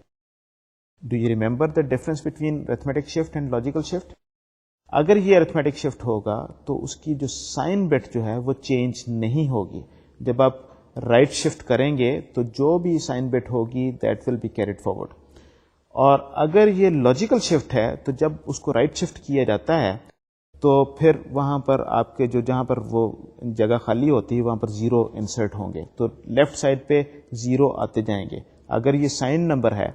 Do you remember the difference between arithmetic shift and logical shift? اگر یہ ارتھمیٹک شفٹ ہوگا تو اس کی جو سائن بٹ جو ہے وہ چینج نہیں ہوگی. جب آپ رائٹ شفٹ کریں گے تو جو بھی سائن بٹ ہوگی that will be carried forward. اور اگر یہ لاجیکل شفٹ ہے تو جب اس کو رائٹ شفٹ کیا جاتا ہے تو پھر وہاں پر آپ کے جو جہاں پر وہ جگہ خالی ہوتی ہے وہاں پر 0 انسرٹ ہوں گے, تو لیفٹ سائڈ پہ 0 آتے جائیں گے. اگر یہ سائن نمبر ہے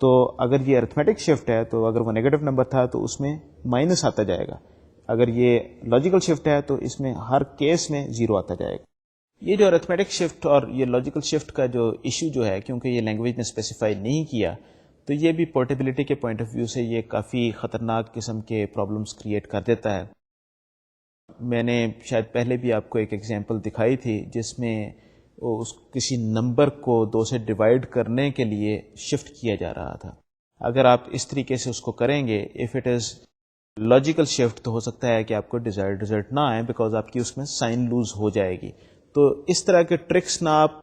تو اگر یہ ارتھمیٹک شفٹ ہے تو اگر وہ نیگیٹو نمبر تھا تو اس میں مائنس آتا جائے گا. اگر یہ لاجیکل شفٹ ہے تو اس میں ہر کیس میں 0 آتا جائے گا. یہ جو ارتھمیٹک شفٹ اور یہ لاجیکل شفٹ کا جو ایشو جو ہے, کیونکہ یہ لینگویج نے اسپیسیفائی نہیں کیا, تو یہ بھی پورٹیبلٹی کے پوائنٹ آف ویو سے یہ کافی خطرناک قسم کے پرابلمس کریٹ کر دیتا ہے. میں نے شاید پہلے بھی آپ کو ایک ایگزامپل دکھائی تھی جس میں اس کسی نمبر کو 2 سے ڈیوائڈ کرنے کے لیے شفٹ کیا جا رہا تھا. اگر آپ اس طریقے سے اس کو کریں گے, if it is logical shift, تو ہو سکتا ہے کہ آپ کو ڈیزائرڈ ریزلٹ نہ آئے بیکاز آپ کی اس میں سائن لوز ہو جائے گی. تو اس طرح کے ٹرکس نہ آپ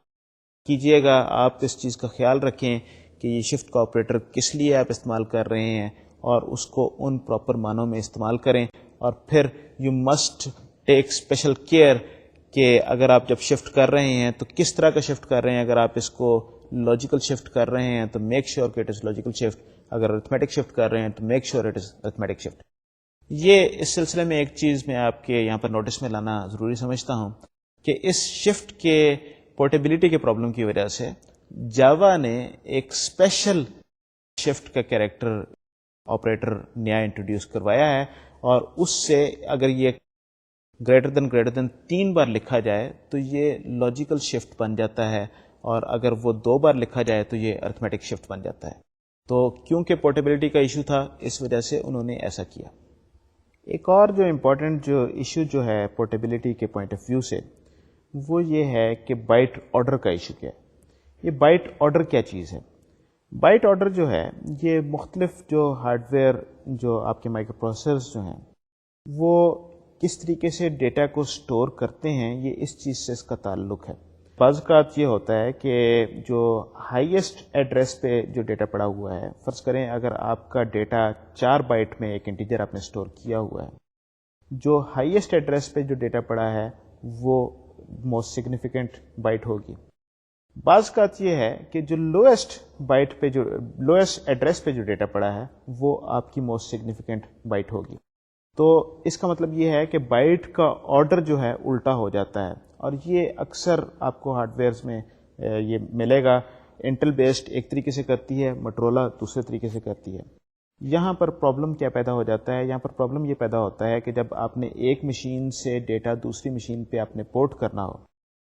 کیجئے گا. آپ اس چیز کا خیال رکھیں کہ یہ شفٹ کا آپریٹر کس لیے آپ استعمال کر رہے ہیں اور اس کو ان پراپر معنوں میں استعمال کریں. اور پھر you must take special care کہ اگر آپ جب شفٹ کر رہے ہیں تو کس طرح کا شفٹ کر رہے ہیں. اگر آپ اس کو لاجیکل شفٹ کر رہے ہیں تو میک شیور کہ اٹ از لاجیکل شفٹ. اگر ارتھمیٹک شفٹ کر رہے ہیں تو make sure it is arithmetic shift. یہ اس سلسلے میں ایک چیز میں آپ کے یہاں پر نوٹس میں لانا ضروری سمجھتا ہوں کہ اس شفٹ کے پورٹیبلٹی کے پرابلم کی وجہ سے جاوا نے ایک اسپیشل شفٹ کا کیریکٹر آپریٹر نیا انٹروڈیوس کروایا ہے, اور اس سے اگر یہ گریٹر دین 3 بار لکھا جائے تو یہ لاجیکل شفٹ بن جاتا ہے, اور اگر وہ 2 بار لکھا جائے تو یہ ارتھمیٹک شفٹ بن جاتا ہے. تو کیونکہ پورٹیبلٹی کا ایشو تھا اس وجہ سے انہوں نے ایسا کیا. ایک اور جو امپورٹنٹ جو ایشو جو ہے پورٹیبلٹی کے پوائنٹ آف ویو سے وہ یہ ہے کہ بائٹ آرڈر کا ایشو کیا ہے. یہ بائٹ آرڈر کیا چیز ہے؟ بائٹ آرڈر جو ہے یہ مختلف جو ہارڈ ویئر جو آپ کے مائکرو پروسیسرز جو ہیں وہ کس طریقے سے ڈیٹا کو سٹور کرتے ہیں, یہ اس چیز سے اس کا تعلق ہے. بعض اوقات یہ ہوتا ہے کہ جو ہائیسٹ ایڈریس پہ جو ڈیٹا پڑا ہوا ہے, فرض کریں اگر آپ کا ڈیٹا 4 بائٹ میں ایک انٹیجر آپ نے سٹور کیا ہوا ہے, جو ہائیسٹ ایڈریس پہ جو ڈیٹا پڑا ہے وہ موسٹ سگنیفیکنٹ بائٹ ہوگی. بعض اوقات یہ ہے کہ جو لوئسٹ بائٹ پہ جو لوئسٹ ایڈریس پہ جو ڈیٹا پڑا ہے وہ آپ کی موسٹ سگنیفیکنٹ بائٹ ہوگی. تو اس کا مطلب یہ ہے کہ بائٹ کا آرڈر جو ہے الٹا ہو جاتا ہے, اور یہ اکثر آپ کو ہارڈ ویئرز میں یہ ملے گا. انٹل بیسڈ ایک طریقے سے کرتی ہے, موٹرولا دوسرے طریقے سے کرتی ہے. یہاں پر پرابلم کیا پیدا ہو جاتا ہے؟ یہاں پر پرابلم یہ پیدا ہوتا ہے کہ جب آپ نے ایک مشین سے ڈیٹا دوسری مشین پہ آپ نے پورٹ کرنا ہو,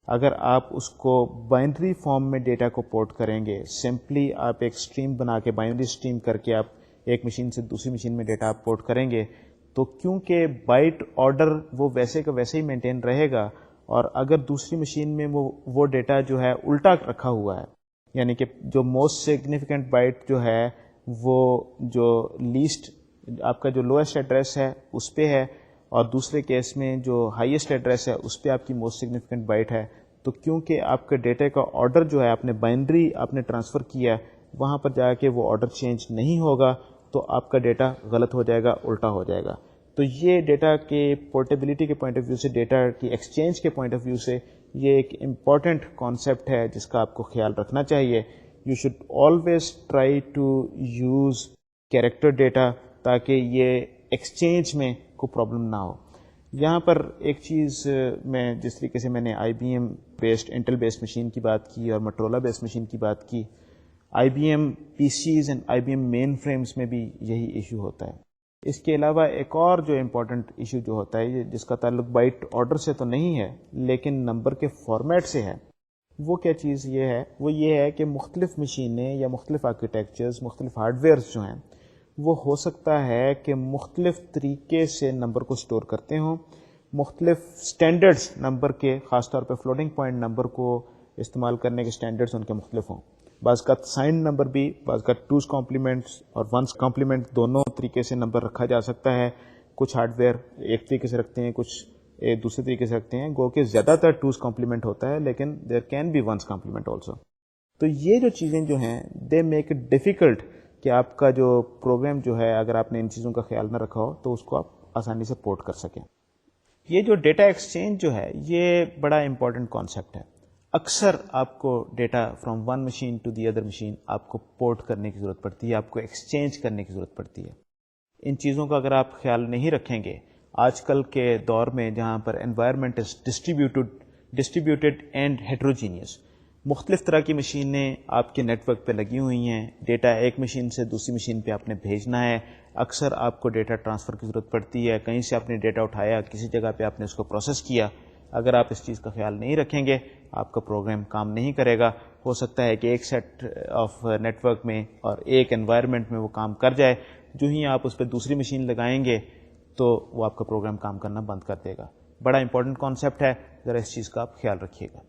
اگر آپ اس کو بائنری فارم میں ڈیٹا کو پورٹ کریں گے, سمپلی آپ ایک اسٹریم بنا کے بائنری اسٹریم کر کے آپ ایک مشین سے دوسری مشین میں ڈیٹا آپ پورٹ کریں گے, تو کیونکہ بائٹ آرڈر وہ ویسے کا ویسے ہی مینٹین رہے گا اور اگر دوسری مشین میں وہ ڈیٹا جو ہے الٹا رکھا ہوا ہے، یعنی کہ جو موسٹ سگنیفیکنٹ بائٹ جو ہے وہ جو لیسٹ آپ کا جو لوئسٹ ایڈریس ہے اس پہ ہے، اور دوسرے کیس میں جو ہائیسٹ ایڈریس ہے اس پہ آپ کی موسٹ سگنیفیکنٹ بائٹ ہے، تو کیونکہ آپ کے ڈیٹا کا آرڈر جو ہے آپ نے بائنری آپ نے ٹرانسفر کیا ہے، وہاں پر جا کے وہ آرڈر چینج نہیں ہوگا تو آپ کا ڈیٹا غلط ہو جائے گا، الٹا ہو جائے گا. تو یہ ڈیٹا کے پورٹیبلٹی کے پوائنٹ آف ویو سے، ڈیٹا کی ایکسچینج کے پوائنٹ آف ویو سے یہ ایک امپورٹنٹ کانسیپٹ ہے جس کا آپ کو خیال رکھنا چاہیے. You should always try to use character data تاکہ یہ ایکسچینج میں کوئی پرابلم نہ ہو. یہاں پر ایک چیز میں جس طریقے سے میں نے I B M based Intel based machine کی بات کی اور موٹورولا بیسڈ مشین کی بات کی، I B M PCs and I B M mainframes میں بھی یہی ایشو ہوتا ہے. اس کے علاوہ ایک اور جو امپورٹنٹ ایشو جو ہوتا ہے جس کا تعلق بائٹ آرڈر سے تو نہیں ہے لیکن نمبر کے فارمیٹ سے ہے، وہ کیا چیز یہ ہے کہ مختلف مشینیں یا مختلف آرکیٹیکچرز، مختلف ہارڈ ویئرز جو ہیں وہ ہو سکتا ہے کہ مختلف طریقے سے نمبر کو سٹور کرتے ہوں، مختلف سٹینڈرڈز نمبر کے، خاص طور پہ فلوٹنگ پوائنٹ نمبر کو استعمال کرنے کے سٹینڈرڈز ان کے مختلف ہوں. بعض کا سائن نمبر بھی، بعض کا ٹوز کمپلیمنٹس اور ونس کمپلیمنٹ دونوں طریقے سے نمبر رکھا جا سکتا ہے. کچھ ہارڈ ویئر ایک طریقے سے رکھتے ہیں، کچھ دوسرے طریقے سے رکھتے ہیں، گو کہ زیادہ تر ٹوز کمپلیمنٹ ہوتا ہے لیکن there can be ones complement also. تو یہ جو چیزیں جو ہیں دے میک اٹ ڈیفیکلٹ کہ آپ کا جو پروگرام جو ہے اگر آپ نے ان چیزوں کا خیال نہ رکھا ہو تو اس کو آپ آسانی سے پورٹ کر سکیں. یہ جو ڈیٹا ایکسچینج جو ہے یہ بڑا امپورٹنٹ کانسیپٹ ہے. اکثر آپ کو data from one machine to the other machine آپ کو پورٹ کرنے کی ضرورت پڑتی ہے، آپ کو ایکسچینج کرنے کی ضرورت پڑتی ہے. ان چیزوں کا اگر آپ خیال نہیں رکھیں گے، آج کل کے دور میں جہاں پر environment is distributed and heterogeneous, مختلف طرح کی مشینیں آپ کے نیٹ ورک پہ لگی ہوئی ہیں، ڈیٹا ایک مشین سے دوسری مشین پہ آپ نے بھیجنا ہے، اکثر آپ کو ڈیٹا ٹرانسفر کی ضرورت پڑتی ہے، کہیں سے آپ نے ڈیٹا اٹھایا، کسی جگہ پہ آپ نے اس کو پروسیس کیا. اگر آپ اس چیز کا خیال نہیں رکھیں گے آپ کا پروگرام کام نہیں کرے گا. ہو سکتا ہے کہ ایک سیٹ آف نیٹ ورک میں اور ایک انوائرمنٹ میں وہ کام کر جائے، جو ہی آپ اس پہ دوسری مشین لگائیں گے تو وہ آپ کا پروگرام کام کرنا بند کر دے گا. بڑا امپورٹنٹ کانسیپٹ ہے، ذرا اس چیز کا آپ خیال رکھیے گا.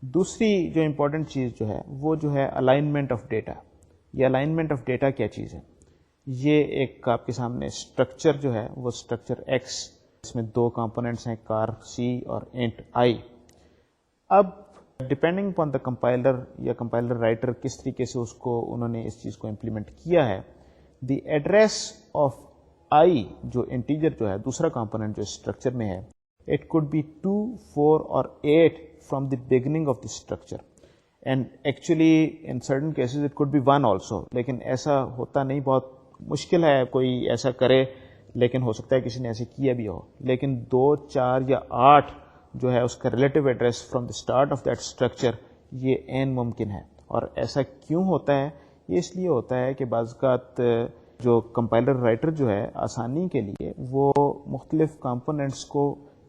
دوسری جو امپورٹنٹ چیز جو ہے وہ جو ہے الائنمنٹ آف ڈیٹا. یہ الائنمنٹ آف ڈیٹا کیا چیز ہے؟ یہ ایک آپ کے سامنے اسٹرکچر جو ہے وہ اسٹرکچر ایکس، اس میں دو کمپوننٹس ہیں کار سی اور انٹ آئی. اب ڈپینڈنگ اپون دا کمپائلر یا کمپائلر رائٹر کس طریقے سے اس کو انہوں نے اس چیز کو امپلیمنٹ کیا ہے، دی ایڈریس آف آئی جو انٹیجر جو ہے دوسرا کمپوننٹ جو اسٹرکچر میں ہے، اٹ کوڈ بی 2, 4 اور 8 from the beginning of the structure and actually in certain cases it could be 1 also. لیکن ایسا ہوتا نہیں، بہت مشکل ہے کوئی ایسا کرے، لیکن ہو سکتا ہے کسی نے ایسے کیا بھی ہو. لیکن 2, 4 یا 8 جو ہے اس کا relative address from the start of that structure یہ این ممکن ہے. اور ایسا کیوں ہوتا ہے؟ یہ اس لیے ہوتا ہے کہ بعض اوقات جو کمپائلر رائٹر جو ہے آسانی کے لیے وہ مختلف کمپوننٹس کو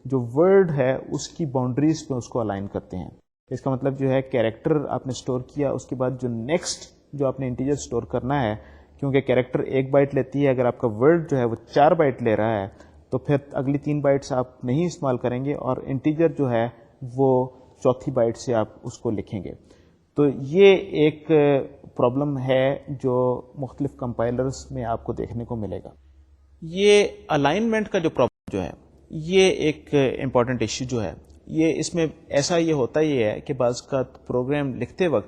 جو ورڈ ہے اس کی باؤنڈریز پہ اس کو الائن کرتے ہیں. اس کا مطلب جو ہے کیریکٹر آپ نے اسٹور کیا، اس کے بعد جو نیکسٹ جو آپ نے انٹیجر اسٹور کرنا ہے، کیونکہ کیریکٹر 1 بائٹ لیتی ہے، اگر آپ کا ورڈ جو ہے وہ 4 بائٹ لے رہا ہے تو پھر اگلی 3 بائٹس آپ نہیں استعمال کریں گے اور انٹیجر جو ہے وہ چوتھی بائٹ سے آپ اس کو لکھیں گے. تو یہ ایک پرابلم ہے جو مختلف کمپائلرز میں آپ کو دیکھنے کو ملے گا. یہ الائنمنٹ کا جو پرابلم جو ہے یہ ایک امپورٹنٹ ایشو جو ہے، یہ اس میں ایسا یہ ہوتا ہی ہے کہ بعض کا پروگرام لکھتے وقت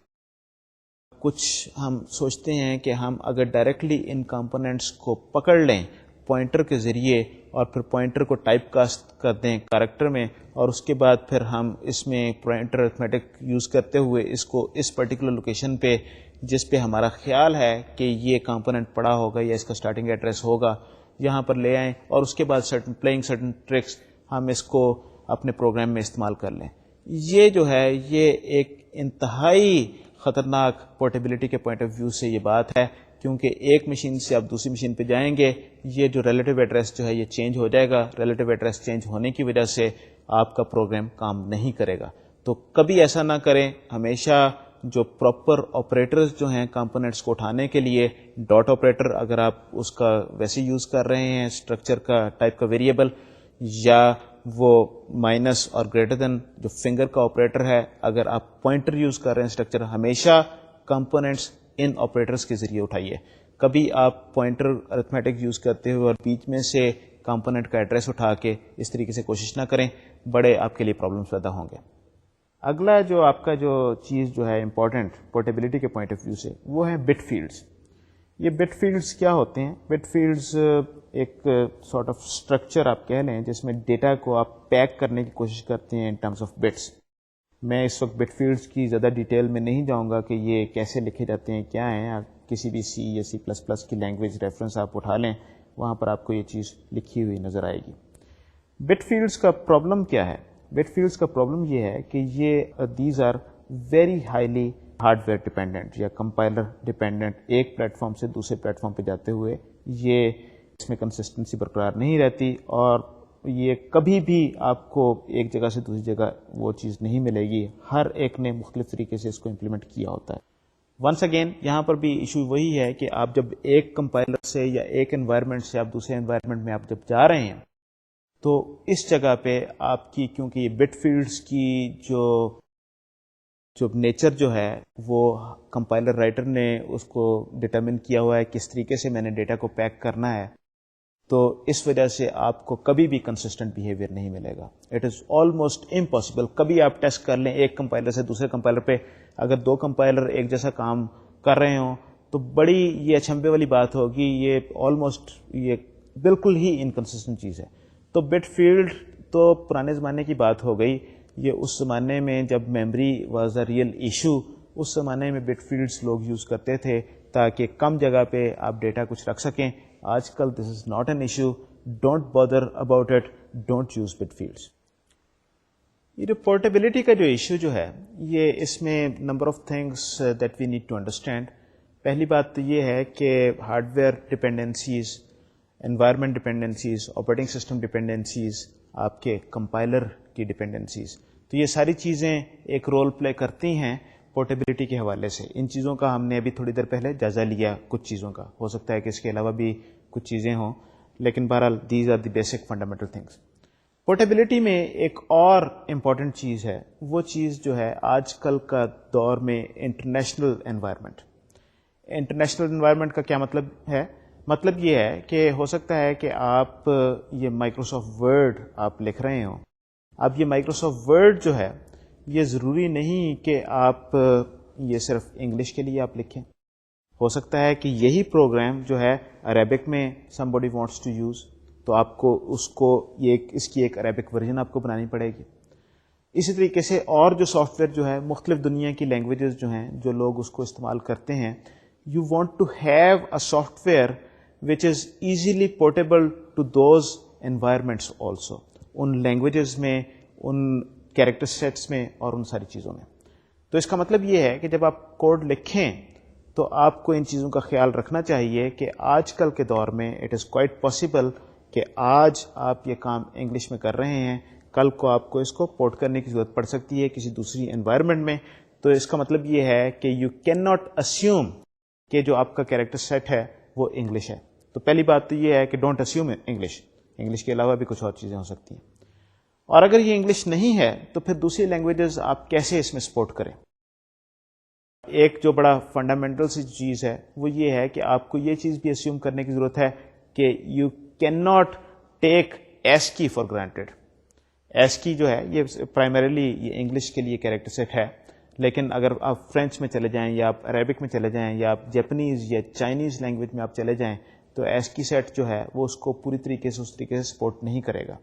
کچھ ہم سوچتے ہیں کہ ہم اگر ڈائریکٹلی ان کمپوننٹس کو پکڑ لیں پوائنٹر کے ذریعے اور پھر پوائنٹر کو ٹائپ کاسٹ کر دیں کریکٹر میں، اور اس کے بعد پھر ہم اس میں پوائنٹر ارتھمیٹک یوز کرتے ہوئے اس کو اس پرٹیکولر لوکیشن پہ جس پہ ہمارا خیال ہے کہ یہ کمپوننٹ پڑا ہوگا یا اس کا اسٹارٹنگ ایڈریس ہوگا یہاں پر لے آئیں، اور اس کے بعد سرٹن ٹرکس ہم اس کو اپنے پروگرام میں استعمال کر لیں. یہ جو ہے یہ ایک انتہائی خطرناک پورٹیبلٹی کے پوائنٹ آف ویو سے یہ بات ہے، کیونکہ ایک مشین سے آپ دوسری مشین پہ جائیں گے یہ جو ریلیٹو ایڈریس جو ہے یہ چینج ہو جائے گا. ریلیٹو ایڈریس چینج ہونے کی وجہ سے آپ کا پروگرام کام نہیں کرے گا. تو کبھی ایسا نہ کریں. ہمیشہ جو پراپر آپریٹرز جو ہیں کمپوننٹس کو اٹھانے کے لیے، ڈاٹ آپریٹر اگر آپ اس کا ویسے یوز کر رہے ہیں اسٹرکچر کا ٹائپ کا ویریبل، یا وہ مائنس اور گریٹر دین جو فنگر کا آپریٹر ہے، اگر آپ پوائنٹر یوز کر رہے ہیں اسٹرکچر، ہمیشہ کمپوننٹس ان آپریٹرس کے ذریعے اٹھائیے. کبھی آپ پوائنٹر ارتھمیٹک یوز کرتے ہوئے اور بیچ میں سے کمپوننٹ کا ایڈریس اٹھا کے اس طریقے سے کوشش نہ کریں، بڑے آپ کے لیے پرابلمس پیدا ہوں گے. اگلا جو آپ کا جو چیز جو ہے امپورٹنٹ پورٹیبلٹی کے پوائنٹ آف ویو سے، وہ ہے بٹ فیلڈس. یہ بٹ فیلڈس کیا ہوتے ہیں؟ بٹ فیلڈس ایک سارٹ آف اسٹرکچر آپ کہہ لیں جس میں ڈیٹا کو آپ پیک کرنے کی کوشش کرتے ہیں ان ٹرمز آف بٹس. میں اس وقت بٹ فیلڈس کی زیادہ ڈیٹیل میں نہیں جاؤں گا کہ یہ کیسے لکھے جاتے ہیں، کیا ہیں. آپ کسی بھی سی یا سی پلس پلس کی لینگویج ریفرنس آپ اٹھا لیں، وہاں پر آپ کو یہ چیز لکھی ہوئی نظر آئے گی. بٹ فیلڈس کا پرابلم کیا ہے؟ بٹ فیلڈس کا پرابلم یہ ہے کہ یہ these are very highly hardware dependent یا کمپائلر ڈیپینڈنٹ. ایک پلیٹ فارم سے دوسرے پلیٹ فارم پہ جاتے ہوئے یہ اس میں کنسسٹنسی برقرار نہیں رہتی، اور یہ کبھی بھی آپ کو ایک جگہ سے دوسری جگہ وہ چیز نہیں ملے گی. ہر ایک نے مختلف طریقے سے اس کو امپلیمنٹ کیا ہوتا ہے. ونس اگین یہاں پر بھی ایشو وہی ہے کہ آپ جب ایک کمپائلر سے یا ایک انوائرمنٹ سے آپ دوسرے انوائرمنٹ میں آپ جب جا رہے ہیں، تو اس جگہ پہ آپ کی کیونکہ یہ بٹ فیلڈس کی جو نیچر جو ہے وہ کمپائلر رائٹر نے اس کو ڈٹرمن کیا ہوا ہے کس طریقے سے میں نے ڈیٹا کو پیک کرنا ہے، تو اس وجہ سے آپ کو کبھی بھی کنسسٹنٹ بیہیویئر نہیں ملے گا. It is almost impossible. کبھی آپ ٹیسٹ کر لیں ایک کمپائلر سے دوسرے کمپائلر پہ، اگر دو کمپائلر ایک جیسا کام کر رہے ہوں تو بڑی یہ اچھمبے والی بات ہوگی. یہ آلموسٹ یہ بالکل ہی انکنسسٹنٹ چیز ہے. تو بٹ فیلڈ تو پرانے زمانے کی بات ہو گئی. یہ اس زمانے میں جب memory was a real issue, اس زمانے میں بٹ فیلڈس لوگ یوز کرتے تھے تاکہ کم جگہ پہ آپ ڈیٹا کچھ رکھ سکیں. آج کل this is not an issue. Don't bother about it. Don't use bit fields. یہ جو پورٹیبلٹی کا جو ایشو جو ہے، یہ اس میں number of things that we need to understand. پہلی بات تو یہ ہے کہ hardware dependencies, environment dependencies, operating system dependencies, آپ کے کمپائلر کی ڈپینڈنسیز، تو یہ ساری چیزیں ایک رول پلے کرتی ہیں پورٹیبلٹی کے حوالے سے. ان چیزوں کا ہم نے ابھی تھوڑی دیر پہلے جائزہ لیا. کچھ چیزوں کا ہو سکتا ہے کہ اس کے علاوہ بھی کچھ چیزیں ہوں، لیکن بہرحال these are the basic fundamental things. Portability میں ایک اور امپورٹنٹ چیز ہے، وہ چیز جو ہے آج کل کا دور میں انٹرنیشنل انوائرمنٹ. انٹرنیشنل انوائرمنٹ کا کیا مطلب ہے؟ مطلب یہ ہے کہ ہو سکتا ہے کہ آپ یہ مائکروسافٹ ورڈ آپ لکھ رہے ہوں. اب یہ مائکروسافٹ ورڈ جو ہے، یہ ضروری نہیں کہ آپ یہ صرف انگلش کے لیے آپ لکھیں. ہو سکتا ہے کہ یہی پروگرام جو ہے عربک میں somebody wants to use، تو آپ کو اس کی ایک عربک ورژن آپ کو بنانی پڑے گی. اسی طریقے سے اور جو سافٹ ویئر جو ہے مختلف دنیا کی لینگویجز جو ہیں جو لوگ اس کو استعمال کرتے ہیں، you want to have a software which is easily portable to those environments also، ان لینگویجز میں، ان کیریکٹر سیٹس میں اور ان ساری چیزوں میں. تو اس کا مطلب یہ ہے کہ جب آپ کوڈ لکھیں تو آپ کو ان چیزوں کا خیال رکھنا چاہیے کہ آج کل کے دور میں اٹ از کوائٹ پاسبل کہ آج آپ یہ کام انگلش میں کر رہے ہیں، کل کو آپ کو اس کو پورٹ کرنے کی ضرورت پڑ سکتی ہے کسی دوسری انوائرمنٹ میں. تو اس کا مطلب یہ ہے کہ یو کین ناٹ اسیوم کہ جو آپ کا کیریکٹر سیٹ ہے وہ انگلش ہے. تو پہلی بات تو یہ ہے کہ ڈونٹ اسیوم انگلش کے علاوہ بھی کچھ اور چیزیں ہو سکتی ہیں. اور اگر یہ انگلش نہیں ہے تو پھر دوسری لینگویجز آپ کیسے اس میں سپورٹ کریں؟ ایک جو بڑا فنڈامنٹل سی چیز ہے وہ یہ ہے کہ آپ کو یہ چیز بھی اسیوم کرنے کی ضرورت ہے کہ you can not take S کی فار گرانٹیڈ. ایس کی جو ہے یہ پرائمریلی یہ انگلش کے لیے کیریکٹر سیٹ ہے، لیکن اگر آپ فرینچ میں چلے جائیں یا آپ عربک میں چلے جائیں یا آپ جیپنیز یا چائنیز لینگویج میں آپ چلے جائیں تو ایس کی سیٹ جو ہے وہ اس کو پوری طریقے سے اس طریقے سے سپورٹ نہیں کرے گا.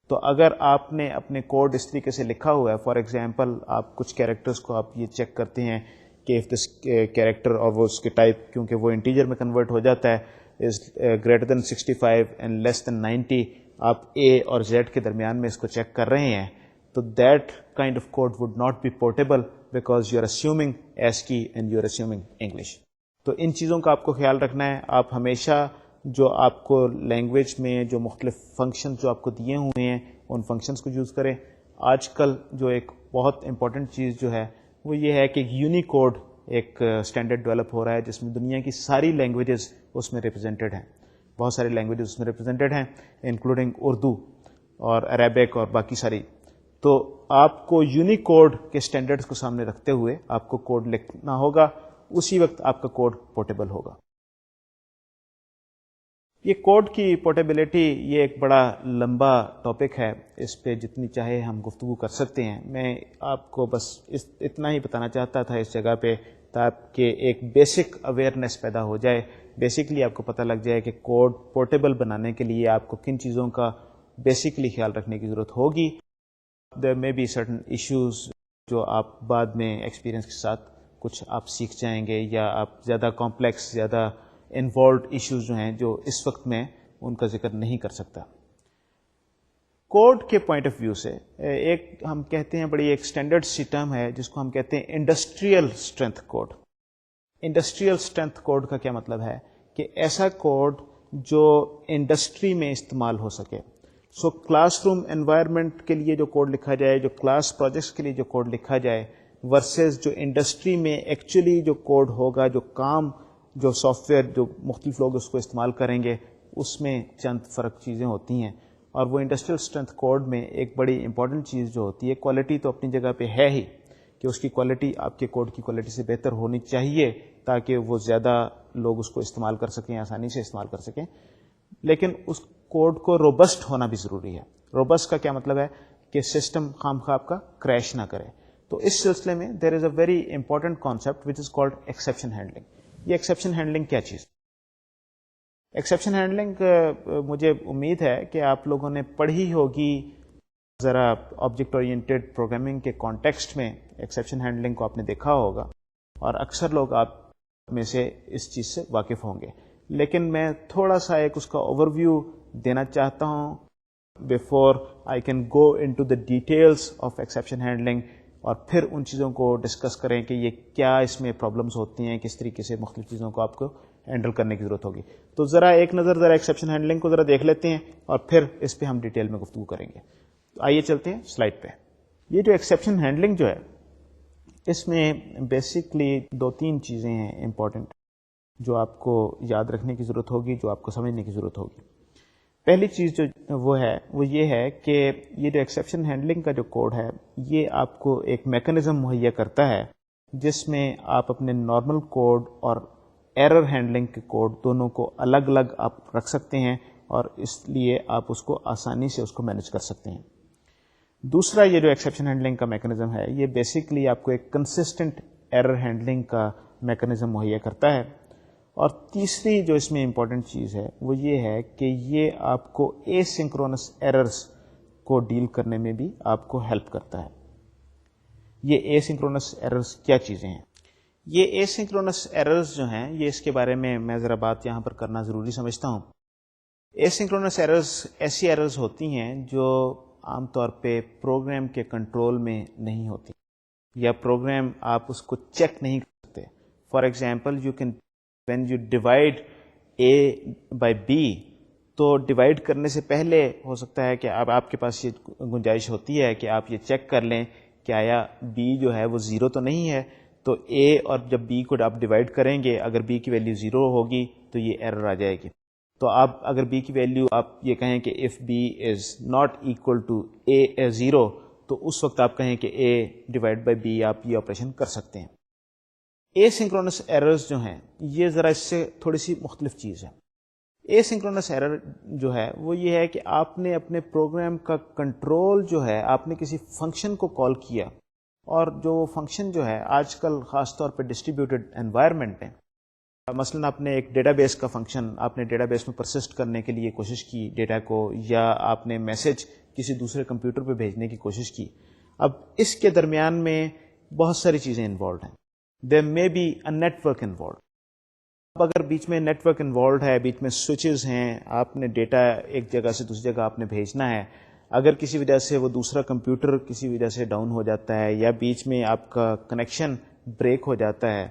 تو اگر آپ نے اپنے کوڈ اس طریقے سے لکھا ہوا ہے، فار ایگزامپل آپ کچھ کیریکٹرز کو آپ یہ چیک کرتے ہیں کہ اف دس کیریکٹر اور وہ اس کے ٹائپ کیونکہ وہ انٹیجر میں کنورٹ ہو جاتا ہے از گریٹر دین 65 اینڈ لیس دین 90، آپ اے اور زیڈ کے درمیان میں اس کو چیک کر رہے ہیں، تو that kind of code would not be portable because you are assuming ASCII and you are assuming English. تو ان چیزوں کا آپ کو خیال رکھنا ہے. آپ ہمیشہ جو آپ کو لینگویج میں جو مختلف فنکشنز جو آپ کو دیے ہوئے ہیں ان فنکشنز کو یوز کریں. آج کل جو ایک بہت امپورٹنٹ چیز جو ہے وہ یہ ہے کہ یونیکوڈ ایک اسٹینڈرڈ ڈیولپ ہو رہا ہے جس میں دنیا کی ساری لینگویجز اس میں ریپرزینٹیڈ ہیں. بہت ساری لینگویجز اس میں ریپرزینٹیڈ ہیں انکلوڈنگ اردو. اور عربک اور باقی ساری. تو آپ کو یونیکوڈ کے سٹینڈرڈز کو سامنے رکھتے ہوئے آپ کو کوڈ لکھنا ہوگا, اسی وقت آپ کا کوڈ پورٹیبل ہوگا. یہ کوڈ کی پورٹیبلٹی یہ ایک بڑا لمبا ٹاپک ہے, اس پہ جتنی چاہے ہم گفتگو کر سکتے ہیں. میں آپ کو بس اتنا ہی بتانا چاہتا تھا اس جگہ پہ تاکہ ایک بیسک اویئرنیس پیدا ہو جائے. بیسکلی آپ کو پتہ لگ جائے کہ کوڈ پورٹیبل بنانے کے لیے آپ کو کن چیزوں کا بیسکلی خیال رکھنے کی ضرورت ہوگی. دیر میں بی سرٹن ایشوز جو آپ بعد میں ایکسپیرئنس کے ساتھ کچھ آپ سیکھ جائیں گے, یا آپ زیادہ کمپلیکس زیادہ انوالوڈ ایشوز جو ہیں جو اس وقت میں ان کا ذکر نہیں کر سکتا. کوڈ کے پوائنٹ آف ویو سے ایک ہم کہتے ہیں بڑی ایک اسٹینڈرڈ سی ٹرم ہے جس کو ہم کہتے ہیں industrial strength code. Industrial strength code کا کیا مطلب ہے کہ ایسا کوڈ جو انڈسٹری میں استعمال ہو سکے. سو کلاس روم انوائرمنٹ کے لیے جو کوڈ لکھا جائے, جو کلاس پروجیکٹس کے لیے جو کوڈ لکھا جائے, ورسز جو انڈسٹری میں ایکچولی جو کوڈ ہوگا, جو کام جو سافٹ ویئر جو مختلف لوگ اس کو استعمال کریں گے, اس میں چند فرق چیزیں ہوتی ہیں. اور وہ انڈسٹریل اسٹرینتھ کوڈ میں ایک بڑی امپورٹنٹ چیز جو ہوتی ہے, کوالٹی تو اپنی جگہ پہ ہے ہی کہ اس کی کوالٹی آپ کے کوڈ کی کوالٹی سے بہتر ہونی چاہیے تاکہ وہ زیادہ لوگ اس کو استعمال کر سکیں, آسانی سے استعمال کر سکیں. لیکن اس کوڈ کو روبسٹ ہونا بھی ضروری ہے. روبسٹ کا کیا مطلب ہے کہ سسٹم خام خواہ آپ کا کریش نہ کرے. تو اس سلسلے میں there is a very important concept which is called exception handling. یہ ایکسیپشن ہینڈلنگ کیا چیز؟ ایکسیپشن ہینڈلنگ مجھے امید ہے کہ آپ لوگوں نے پڑھی ہوگی ذرا آبجیکٹ اورینٹیڈ پروگرامنگ کے کانٹیکسٹ میں ایکسیپشن ہینڈلنگ کو آپ نے دیکھا ہوگا, اور اکثر لوگ آپ میں سے اس چیز سے واقف ہوں گے. لیکن میں تھوڑا سا ایک اس کا اوور ویو دینا چاہتا ہوں before I can go into the details of exception handling, اور پھر ان چیزوں کو ڈسکس کریں کہ یہ کیا اس میں پرابلمس ہوتی ہیں, کس طریقے سے مختلف چیزوں کو آپ کو ہینڈل کرنے کی ضرورت ہوگی. تو ذرا ایک نظر ذرا ایکسیپشن ہینڈلنگ کو ذرا دیکھ لیتے ہیں اور پھر اس پہ ہم ڈیٹیل میں گفتگو کریں گے. تو آئیے چلتے ہیں سلائڈ پہ. یہ جو ایکسیپشن ہینڈلنگ جو ہے اس میں بیسکلی 2-3 چیزیں ہیں امپورٹنٹ جو آپ کو یاد رکھنے کی ضرورت ہوگی, جو آپ کو سمجھنے کی ضرورت ہوگی. پہلی چیز جو وہ یہ ہے کہ یہ جو ایکسیپشن ہینڈلنگ کا جو کوڈ ہے یہ آپ کو ایک میکانزم مہیا کرتا ہے جس میں آپ اپنے نارمل کوڈ اور ایرر ہینڈلنگ کے کوڈ دونوں کو الگ الگ آپ رکھ سکتے ہیں, اور اس لیے آپ اس کو آسانی سے اس کو مینیج کر سکتے ہیں. دوسرا یہ جو ایکسیپشن ہینڈلنگ کا میکانزم ہے یہ بیسکلی آپ کو ایک کنسسٹنٹ ایرر ہینڈلنگ کا میکانزم مہیا کرتا ہے. اور تیسری جو اس میں امپورٹنٹ چیز ہے وہ یہ ہے کہ یہ آپ کو اے سنکرونس ایررز کو ڈیل کرنے میں بھی آپ کو ہیلپ کرتا ہے. یہ اے سنکرونس ایررز کیا چیزیں ہیں؟ یہ اے سنکرونس ایررز جو ہیں یہ اس کے بارے میں ذرا بات یہاں پر کرنا ضروری سمجھتا ہوں. اے سنکرونس ایررز ایسی ایررز ہوتی ہیں جو عام طور پہ پروگرام کے کنٹرول میں نہیں ہوتی, یا پروگرام آپ اس کو چیک نہیں کرتے. For example you can when you divide A by B, تو ڈیوائڈ کرنے سے پہلے ہو سکتا ہے کہ اب آپ کے پاس یہ گنجائش ہوتی ہے کہ آپ یہ چیک کر لیں کہ آیا B جو ہے وہ 0 تو نہیں ہے. تو A اور جب B کو آپ ڈیوائڈ کریں گے اگر B کی ویلیو 0 ہوگی تو یہ ایرر آ جائے گی. تو آپ اگر B کی ویلیو آپ یہ کہیں کہ if B is not equal to A 0, تو اس وقت آپ کہیں کہ A ڈیوائڈ بائی B آپ یہ آپریشن کر سکتے ہیں. اے سنکرونس ایررز جو ہیں یہ ذرا اس سے تھوڑی سی مختلف چیز ہے. اے سنکرونس ایرر جو ہے وہ یہ ہے کہ آپ نے اپنے پروگرام کا کنٹرول جو ہے آپ نے کسی فنکشن کو کال کیا, اور جو فنکشن جو ہے آج کل خاص طور پہ ڈسٹریبیوٹیڈ انوائرمنٹ میں, مثلا آپ نے ایک ڈیٹا بیس کا فنکشن آپ نے ڈیٹا بیس میں پرسسٹ کرنے کے لیے کوشش کی ڈیٹا کو, یا آپ نے میسج کسی دوسرے کمپیوٹر پہ بھیجنے کی کوشش کی. اب اس کے درمیان میں بہت ساری چیزیں انوالوڈ ہیں. There may be a network involved. اب اگر بیچ میں نیٹ ورک انوالوڈ ہے, بیچ میں سوئچز ہیں, آپ نے ڈیٹا ایک جگہ سے دوسری جگہ آپ نے بھیجنا ہے, اگر کسی وجہ سے وہ دوسرا کمپیوٹر کسی وجہ سے ڈاؤن ہو جاتا ہے یا بیچ میں آپ کا کنیکشن بریک ہو جاتا ہے,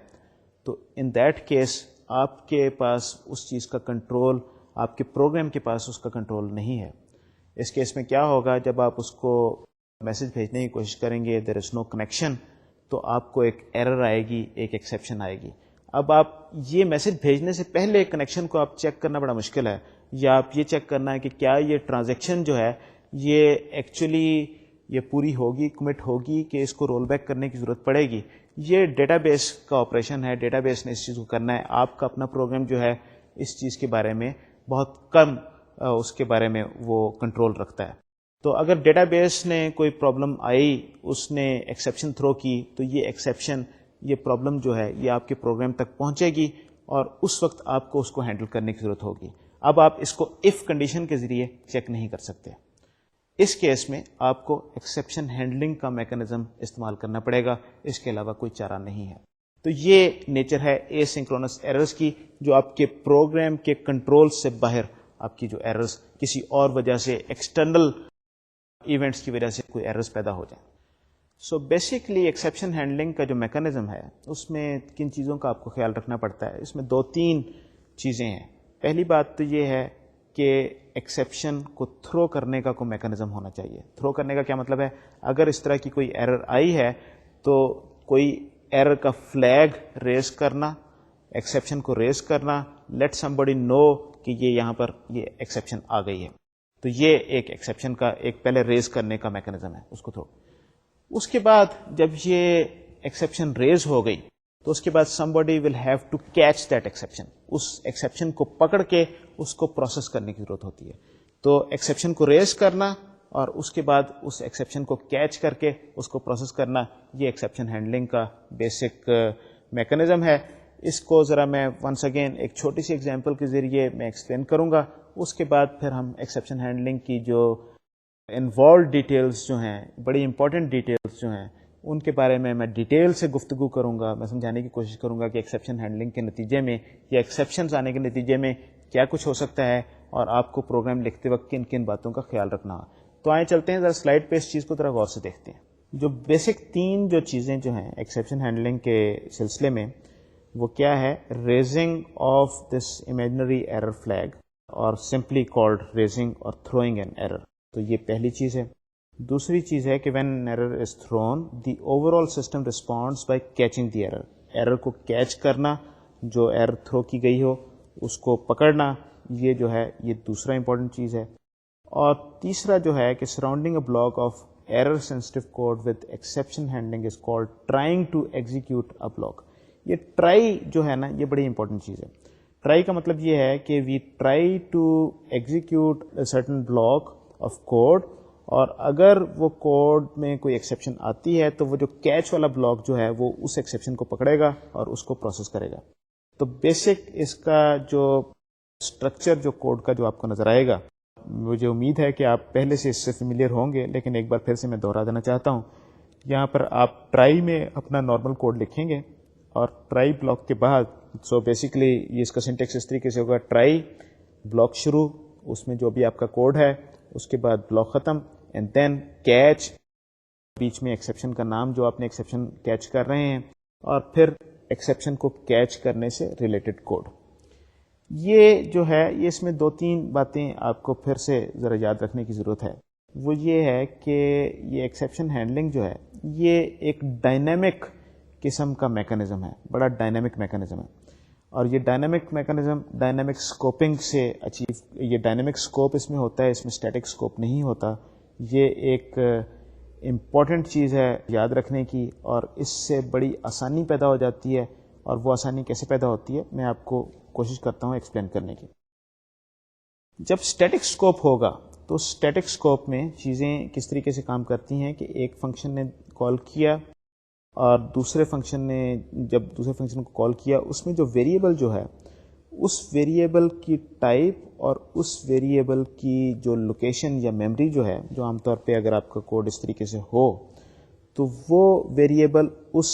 تو ان دیٹ کیس آپ کے پاس اس چیز کا کنٹرول, آپ کے پروگرام کے پاس اس کا کنٹرول نہیں ہے. اس کیس میں کیا ہوگا, جب آپ اس کو میسج بھیجنے کی کوشش کریں گے there is no connection, تو آپ کو ایک ایرر آئے گی, ایک ایکسیپشن آئے گی. اب آپ یہ میسج بھیجنے سے پہلے کنیکشن کو آپ چیک کرنا بڑا مشکل ہے, یا آپ یہ چیک کرنا ہے کہ کیا یہ ٹرانزیکشن جو ہے یہ ایکچولی یہ پوری ہوگی، کمٹ ہوگی کہ اس کو رول بیک کرنے کی ضرورت پڑے گی. یہ ڈیٹا بیس کا آپریشن ہے، ڈیٹا بیس نے اس چیز کو کرنا ہے. آپ کا اپنا پروگرام جو ہے اس چیز کے بارے میں بہت کم اس کے بارے میں وہ کنٹرول رکھتا ہے. تو اگر ڈیٹا بیس نے کوئی پرابلم آئی، اس نے ایکسیپشن تھرو کی، تو یہ ایکسیپشن، یہ پرابلم جو ہے یہ آپ کے پروگرام تک پہنچے گی اور اس وقت آپ کو اس کو ہینڈل کرنے کی ضرورت ہوگی. اب آپ اس کو اف کنڈیشن کے ذریعے چیک نہیں کر سکتے. اس کیس میں آپ کو ایکسیپشن ہینڈلنگ کا میکانزم استعمال کرنا پڑے گا، اس کے علاوہ کوئی چارہ نہیں ہے. تو یہ نیچر ہے اے سنکرونس ایررز کی، جو آپ کے پروگرام کے کنٹرول سے باہر آپ کی جو ایررز کسی اور وجہ سے، ایکسٹرنل ایونٹس کی وجہ سے کوئی ایررز پیدا ہو جائیں. سو بیسکلی ایکسیپشن ہینڈلنگ کا جو میکانزم ہے اس میں کن چیزوں کا آپ کو خیال رکھنا پڑتا ہے؟ اس میں 2-3 چیزیں ہیں. پہلی بات تو یہ ہے کہ ایکسیپشن کو تھرو کرنے کا کوئی میکانزم ہونا چاہیے. تھرو کرنے کا کیا مطلب ہے؟ اگر اس طرح کی کوئی ایرر آئی ہے تو کوئی ایرر کا فلیگ ریز کرنا، ایکسیپشن کو ریز کرنا، لیٹ سمبڈی نو کہ یہ یہاں پر یہ ایکسیپشن آ گئی ہے. تو یہ ایک ایکسیپشن کا ایک پہلے ریز کرنے کا میکانزم ہے، اس کو تھرو. اس کے بعد جب یہ ایکسیپشن ریز ہو گئی تو اس کے بعد somebody will have to catch that exception. اس ایکسیپشن کو پکڑ کے اس کو پروسیس کرنے کی ضرورت ہوتی ہے. تو ایکسیپشن کو ریز کرنا اور اس کے بعد اس ایکسیپشن کو کیچ کر کے اس کو پروسیس کرنا، یہ ایکسیپشن ہینڈلنگ کا بیسک میکانزم ہے. اس کو ذرا میں ونس اگین ایک چھوٹی سی ایگزامپل کے ذریعے میں ایکسپلین کروں گا. اس کے بعد پھر ہم ایکسیپشن ہینڈلنگ کی جو انوالوڈ ڈیٹیلز جو ہیں، بڑی امپورٹنٹ ڈیٹیلز جو ہیں، ان کے بارے میں ڈیٹیل سے گفتگو کروں گا. میں سمجھانے کی کوشش کروں گا کہ ایکسیپشن ہینڈلنگ کے نتیجے میں یا ایکسیپشنز آنے کے نتیجے میں کیا کچھ ہو سکتا ہے اور آپ کو پروگرام لکھتے وقت کن کن باتوں کا خیال رکھنا ہو. تو آئیں چلتے ہیں ذرا سلائڈ پہ اس چیز کو ذرا غور سے دیکھتے ہیں. جو بیسک 3 جو چیزیں جو ہیں ایکسیپشن ہینڈلنگ کے سلسلے میں، وہ کیا ہے؟ Raising of this imaginary error flag, اور سمپلی کالڈ ریزنگ اور تھروئنگ این ایرر. تو یہ پہلی چیز ہے. دوسری چیز ہے کہ when an error is thrown the overall system responds by catching the error. Error کو کیچ کرنا، جو ایرر تھرو کی گئی ہو اس کو پکڑنا، یہ جو ہے یہ دوسرا امپورٹنٹ چیز ہے. اور تیسرا جو ہے کہ surrounding a block of error sensitive code with exception handling is called trying to execute a block. یہ ٹرائی جو ہے نا، یہ بڑی امپورٹنٹ چیز ہے. ٹرائی کا مطلب یہ ہے کہ we try to execute a certain block of code, اور اگر وہ کوڈ میں کوئی ایکسیپشن آتی ہے تو وہ جو کیچ والا بلاک جو ہے وہ اس ایکسیپشن کو پکڑے گا اور اس کو پروسیس کرے گا. تو بیسک اس کا جو اسٹرکچر جو کوڈ کا جو آپ کو نظر آئے گا، مجھے امید ہے کہ آپ پہلے سے اس سے فیملیئر ہوں گے، لیکن ایک بار پھر سے میں دوہرا دینا چاہتا ہوں. یہاں پر آپ ٹرائی میں اپنا نارمل کوڈ لکھیں گے اور ٹرائی بلاک کے بعد، سو بیسکلی یہ اس کا سنٹیکس اس طریقے سے ہوگا: ٹرائی بلاک شروع، اس میں جو بھی آپ کا کوڈ ہے، اس کے بعد بلاک ختم، اینڈ دین کیچ، بیچ میں ایکسیپشن کا نام جو آپ نے ایکسیپشن کیچ کر رہے ہیں، اور پھر ایکسیپشن کو کیچ کرنے سے ریلیٹڈ کوڈ. یہ جو ہے یہ اس میں 2-3 باتیں آپ کو پھر سے ذرا یاد رکھنے کی ضرورت ہے. وہ یہ ہے کہ یہ ایکسیپشن ہینڈلنگ جو ہے یہ ایک ڈائنامک قسم کا میکانزم ہے، بڑا ڈائنامک میکانزم ہے. اور یہ ڈائنامک میکانزم ڈائنامک اسکوپنگ سے اچیو، یہ ڈائنامک اسکوپ اس میں ہوتا ہے، اس میں اسٹیٹک اسکوپ نہیں ہوتا. یہ ایک امپورٹنٹ چیز ہے یاد رکھنے کی، اور اس سے بڑی آسانی پیدا ہو جاتی ہے. اور وہ آسانی کیسے پیدا ہوتی ہے میں آپ کو کوشش کرتا ہوں ایکسپلین کرنے کی. جب اسٹیٹک اسکوپ ہوگا تو اسٹیٹک اسکوپ میں چیزیں کس طریقے سے کام کرتی ہیں کہ ایک فنکشن نے کال کیا اور دوسرے فنکشن نے جب دوسرے فنکشن کو کال کیا، اس میں جو ویریبل جو ہے اس ویریبل کی ٹائپ اور اس ویریبل کی جو لوکیشن یا میموری جو ہے، جو عام طور پہ اگر آپ کا کوڈ اس طریقے سے ہو تو وہ ویریبل اس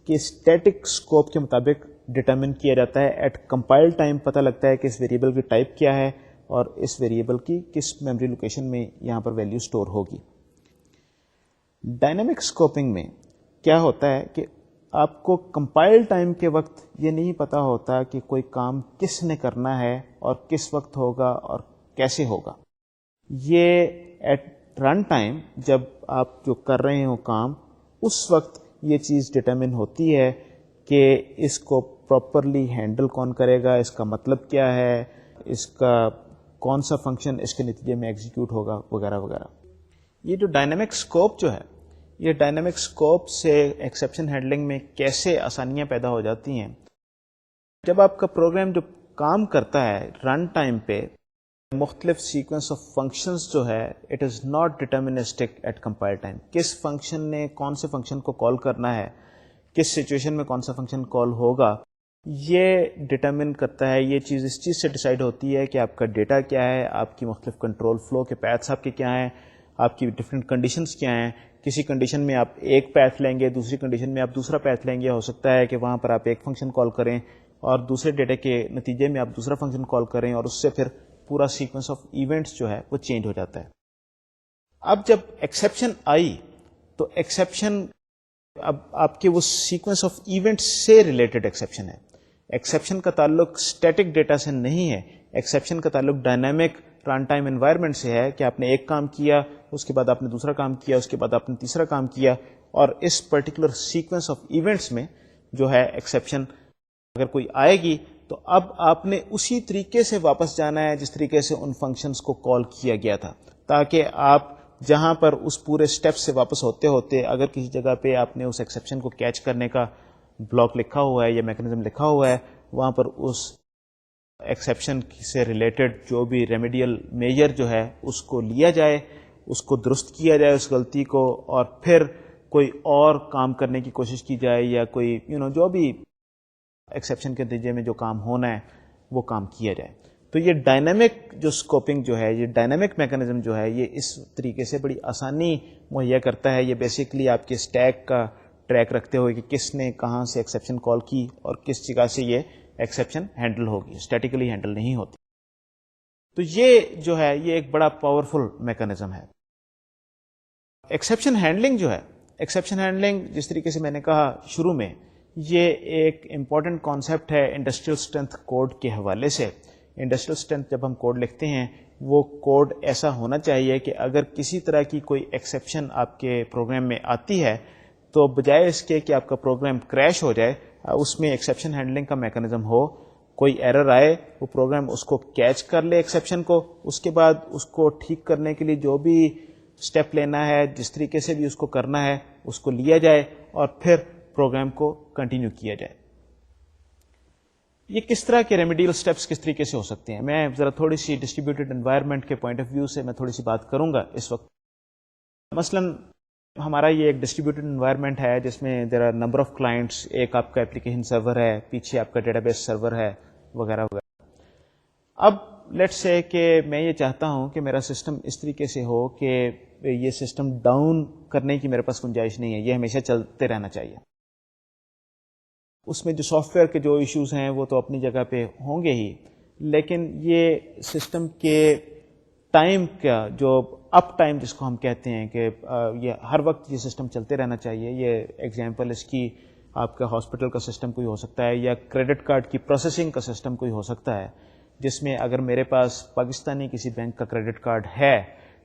کے اسٹیٹک اسکوپ کے مطابق ڈٹرمن کیا جاتا ہے. ایٹ کمپائل ٹائم پتہ لگتا ہے کہ اس ویریبل کی ٹائپ کیا ہے اور اس ویریبل کی کس میموری لوکیشن میں یہاں پر ویلیو سٹور ہوگی. ڈائنامک اسکوپنگ میں کیا ہوتا ہے کہ آپ کو کمپائل ٹائم کے وقت یہ نہیں پتا ہوتا کہ کوئی کام کس نے کرنا ہے اور کس وقت ہوگا اور کیسے ہوگا. یہ ایٹ رن ٹائم جب آپ جو کر رہے ہو کام، اس وقت یہ چیز ڈٹرمن ہوتی ہے کہ اس کو پراپرلی ہینڈل کون کرے گا، اس کا مطلب کیا ہے، اس کا کون سا فنکشن اس کے نتیجے میں ایگزیکیوٹ ہوگا وغیرہ وغیرہ. یہ جو ڈائنامک اسکوپ جو ہے، یہ ڈائنامک اسکوپ سے ایکسیپشن ہینڈلنگ میں کیسے آسانیاں پیدا ہو جاتی ہیں. جب آپ کا پروگرام جو کام کرتا ہے رن ٹائم پہ، مختلف سیکوینس آف فنکشنز جو ہے it is not deterministic at compile time. کس فنکشن نے کون سے فنکشن کو کال کرنا ہے، کس سچویشن میں کون سا فنکشن کال ہوگا، یہ ڈٹرمن کرتا ہے. یہ چیز اس چیز سے ڈیسائیڈ ہوتی ہے کہ آپ کا ڈیٹا کیا ہے، آپ کی مختلف کنٹرول فلو کے پیتھس آپ کے کیا ہیں، آپ کی ڈفرینٹ کنڈیشنز کیا ہیں. کسی کنڈیشن میں آپ ایک پیتھ لیں گے، دوسری کنڈیشن میں آپ دوسرا پیتھ لیں گے. ہو سکتا ہے کہ وہاں پر آپ ایک فنکشن کال کریں اور دوسرے ڈیٹا کے نتیجے میں آپ دوسرا فنکشن کال کریں، اور اس سے پھر پورا سیکوینس آف ایونٹس جو ہے وہ چینج ہو جاتا ہے. اب جب ایکسیپشن آئی تو ایکسیپشن اب آپ کے وہ سیکوینس آف ایونٹس سے ریلیٹڈ ایکسیپشن ہے. ایکسیپشن کا تعلق اسٹیٹک ڈیٹا سے نہیں ہے، ایکسیپشن کا تعلق ڈائنامک رن ٹائم انوائرمنٹ سے ہے کہ آپ نے ایک کام کیا، اس کے بعد آپ نے دوسرا کام کیا، اس کے بعد آپ نے تیسرا کام کیا، اور اس پرٹیکولر سیکوینس آف ایونٹس میں جو ہے ایکسیپشن اگر کوئی آئے گی تو اب آپ نے اسی طریقے سے واپس جانا ہے جس طریقے سے ان فنکشنز کو کال کیا گیا تھا، تاکہ آپ جہاں پر اس پورے سٹیپ سے واپس ہوتے ہوتے اگر کسی جگہ پہ آپ نے اس ایکسیپشن کو کیچ کرنے کا بلاک لکھا ہوا ہے یا میکنزم لکھا ہوا ہے، وہاں پر اس ایکسیپشن سے ریلیٹڈ جو بھی ریمیڈیل میجر جو ہے اس کو لیا جائے، اس کو درست کیا جائے اس غلطی کو، اور پھر کوئی اور کام کرنے کی کوشش کی جائے، یا کوئی جو بھی ایکسیپشن کے نتیجے میں جو کام ہونا ہے وہ کام کیا جائے. تو یہ ڈائنامک جو اسکوپنگ جو ہے، یہ ڈائنامک میکنزم جو ہے، یہ اس طریقے سے بڑی آسانی مہیا کرتا ہے. یہ بیسیکلی آپ کے اسٹیک کا ٹریک رکھتے ہوئے کہ کس نے کہاں سے ایکسیپشن کال کی اور کس جگہ سے یہ ایکسیپشن ہینڈل ہوگی، اسٹیٹیکلی ہینڈل نہیں ہوتی. تو یہ جو ہے یہ ایک بڑا پاورفل میکنزم ہے. ایکسیپشن ہینڈلنگ جو ہے، ایکسیپشن ہینڈلنگ جس طریقے سے میں نے کہا شروع میں، یہ ایک امپورٹنٹ کانسیپٹ ہے انڈسٹریل اسٹرینتھ کوڈ کے حوالے سے. انڈسٹریل اسٹرینتھ جب ہم کوڈ لکھتے ہیں، وہ کوڈ ایسا ہونا چاہیے کہ اگر کسی طرح کی کوئی ایکسیپشن آپ کے پروگرام میں آتی ہے تو بجائے اس کے کہ آپ کا پروگرام کریش ہو جائے، اس میں ایکسیپشن ہینڈلنگ کا میکنزم ہو. کوئی ایرر آئے، وہ پروگرام اس کو کیچ کر لے ایکسیپشن کو، اس کے بعد اس کو ٹھیک کرنے کے لیے جو بھی اسٹیپ لینا ہے، جس طریقے سے بھی اس کو کرنا ہے، اس کو لیا جائے اور پھر پروگرام کو کنٹینیو کیا جائے. یہ کس طرح کے ریمیڈیل سٹیپس کس طریقے سے ہو سکتے ہیں، میں ذرا تھوڑی سی ڈسٹریبیوٹیڈ انوائرمنٹ کے پوائنٹ آف ویو سے میں تھوڑی سی بات کروں گا اس وقت. مثلا ہمارا یہ ایک ڈسٹریبیوٹیڈ انوائرمنٹ ہے جس میں there are number of clients, ایک آپ کا اپلیکیشن سرور ہے، پیچھے آپ کا ڈیٹا بیس سرور ہے، وغیرہ وغیرہ. اب لیٹس سے کہ میں یہ چاہتا ہوں کہ میرا سسٹم اس طریقے سے ہو کہ یہ سسٹم ڈاؤن کرنے کی میرے پاس گنجائش نہیں ہے، یہ ہمیشہ چلتے رہنا چاہیے. اس میں جو سافٹ ویئر کے جو ایشوز ہیں وہ تو اپنی جگہ پہ ہوں گے ہی، لیکن یہ سسٹم کے ٹائم کا جو اپ ٹائم جس کو ہم کہتے ہیں کہ یہ ہر وقت یہ سسٹم چلتے رہنا چاہیے. یہ ایگزامپل اس کی آپ کا ہاسپٹل کا سسٹم کوئی ہو سکتا ہے، یا کریڈٹ کارڈ کی پروسیسنگ کا سسٹم کوئی ہو سکتا ہے، جس میں اگر میرے پاس پاکستانی کسی بینک کا کریڈٹ کارڈ ہے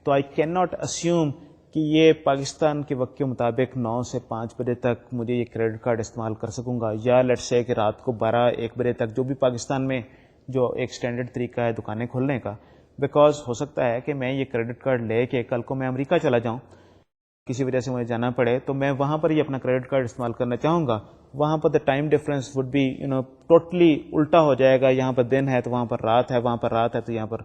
تو آئی کین ناٹ اسیوم کہ یہ پاکستان کے وقت کے مطابق 9 سے 5 بجے تک مجھے یہ کریڈٹ کارڈ استعمال کر سکوں گا، یا لیٹس سے کہ رات کو 12-1 بجے تک، جو بھی پاکستان میں جو ایک سٹینڈرڈ طریقہ ہے دکانیں کھولنے کا. بیکاز ہو سکتا ہے کہ میں یہ کریڈٹ کارڈ لے کے کل کو میں امریکہ چلا جاؤں، کسی وجہ سے مجھے جانا پڑے، تو میں وہاں پر ہی اپنا کریڈٹ کارڈ استعمال کرنا چاہوں گا. وہاں پر the time difference would be totally الٹا ہو جائے گا. یہاں پر دن ہے تو وہاں پر رات ہے، وہاں پر رات ہے تو یہاں پر،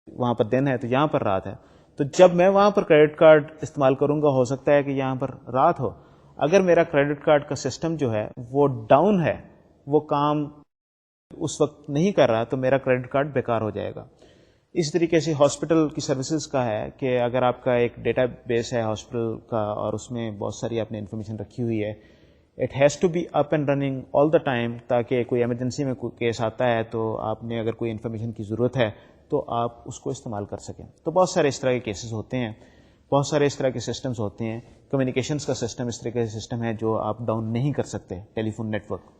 وہاں پر دن ہے تو یہاں پر رات ہے. تو جب میں وہاں پر کریڈٹ کارڈ استعمال کروں گا، ہو سکتا ہے کہ یہاں پر رات ہو. اگر میرا کریڈٹ کارڈ کا سسٹم جو ہے وہ ڈاؤن ہے، وہ کام اس وقت نہیں کر رہا، تو میرا کریڈٹ کارڈ بیکار ہو جائے گا. اس طریقے سے ہاسپٹل کی سروسز کا ہے کہ اگر آپ کا ایک ڈیٹا بیس ہے ہاسپٹل کا اور اس میں بہت ساری آپ نے انفارمیشن رکھی ہوئی ہے، it has to be up and running all the time, تاکہ کوئی ایمرجنسی میں کوئی کیس آتا ہے تو آپ نے اگر کوئی انفارمیشن کی ضرورت ہے تو آپ اس کو استعمال کر سکیں. تو بہت سارے اس طرح کے کیسز ہوتے ہیں، بہت سارے اس طرح کے سسٹمز ہوتے ہیں. کمیونیکیشنز کا سسٹم اس طرح کے سسٹم ہے جو آپ ڈاؤن نہیں کر سکتے، ٹیلی فون نیٹ ورک.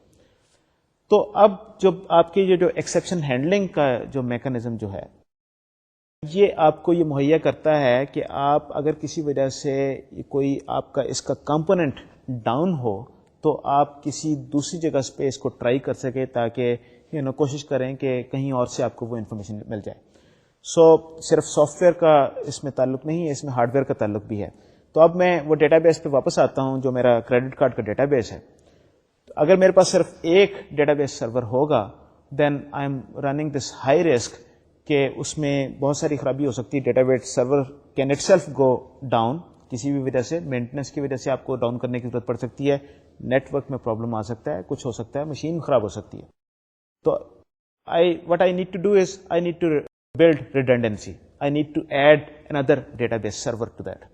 تو اب جب آپ کی یہ جو ایکسیپشن ہینڈلنگ کا جو میکانزم جو ہے، یہ آپ کو یہ مہیا کرتا ہے کہ آپ اگر کسی وجہ سے کوئی آپ کا اس کا کمپوننٹ ڈاؤن ہو تو آپ کسی دوسری جگہ پہ اس کو ٹرائی کر سکیں، تاکہ کوشش کریں کہ کہیں اور سے آپ کو وہ انفارمیشن مل جائے. سو صرف سافٹ ویئر کا اس میں تعلق نہیں ہے، اس میں ہارڈ ویئر کا تعلق بھی ہے. تو اب میں وہ ڈیٹا بیس پہ واپس آتا ہوں جو میرا کریڈٹ کارڈ کا ڈیٹا بیس ہے. اگر میرے پاس صرف ایک ڈیٹا بیس سرور ہوگا then I am running this high risk کہ اس میں بہت ساری خرابی ہو سکتی ہے. Database server can itself go down, کسی بھی وجہ سے، مینٹیننس کی وجہ سے آپ کو ڈاؤن کرنے کی ضرورت پڑ سکتی ہے، نیٹ ورک میں پرابلم آ سکتا ہے، کچھ ہو سکتا ہے، مشین خراب ہو سکتی ہے. تو what I need to do is I need to build redundancy. I need to add another database server to that.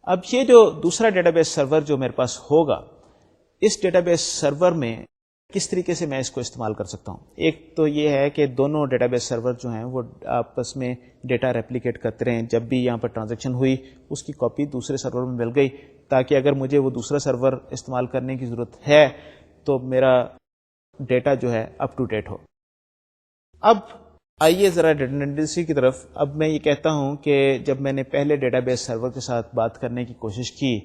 اب یہ جو دوسرا ڈیٹا بیس سرور جو میرے پاس ہوگا، اس ڈیٹا بیس سرور میں کس طریقے سے میں اس کو استعمال کر سکتا ہوں. ایک تو یہ ہے کہ دونوں ڈیٹا بیس سرور جو ہیں وہ آپس میں ڈیٹا ریپلیکیٹ کرتے رہیں. جب بھی یہاں پر ٹرانزیکشن ہوئی اس کی کاپی دوسرے سرور میں مل گئی، تاکہ اگر مجھے وہ دوسرا سرور استعمال کرنے کی ضرورت ہے تو میرا ڈیٹا جو ہے اپ ٹو ڈیٹ ہو. اب آئیے ذرا ریڈنڈنسی کی طرف. اب میں یہ کہتا ہوں کہ جب میں نے پہلے ڈیٹا بیس سرور کے ساتھ بات کرنے کی کوشش کی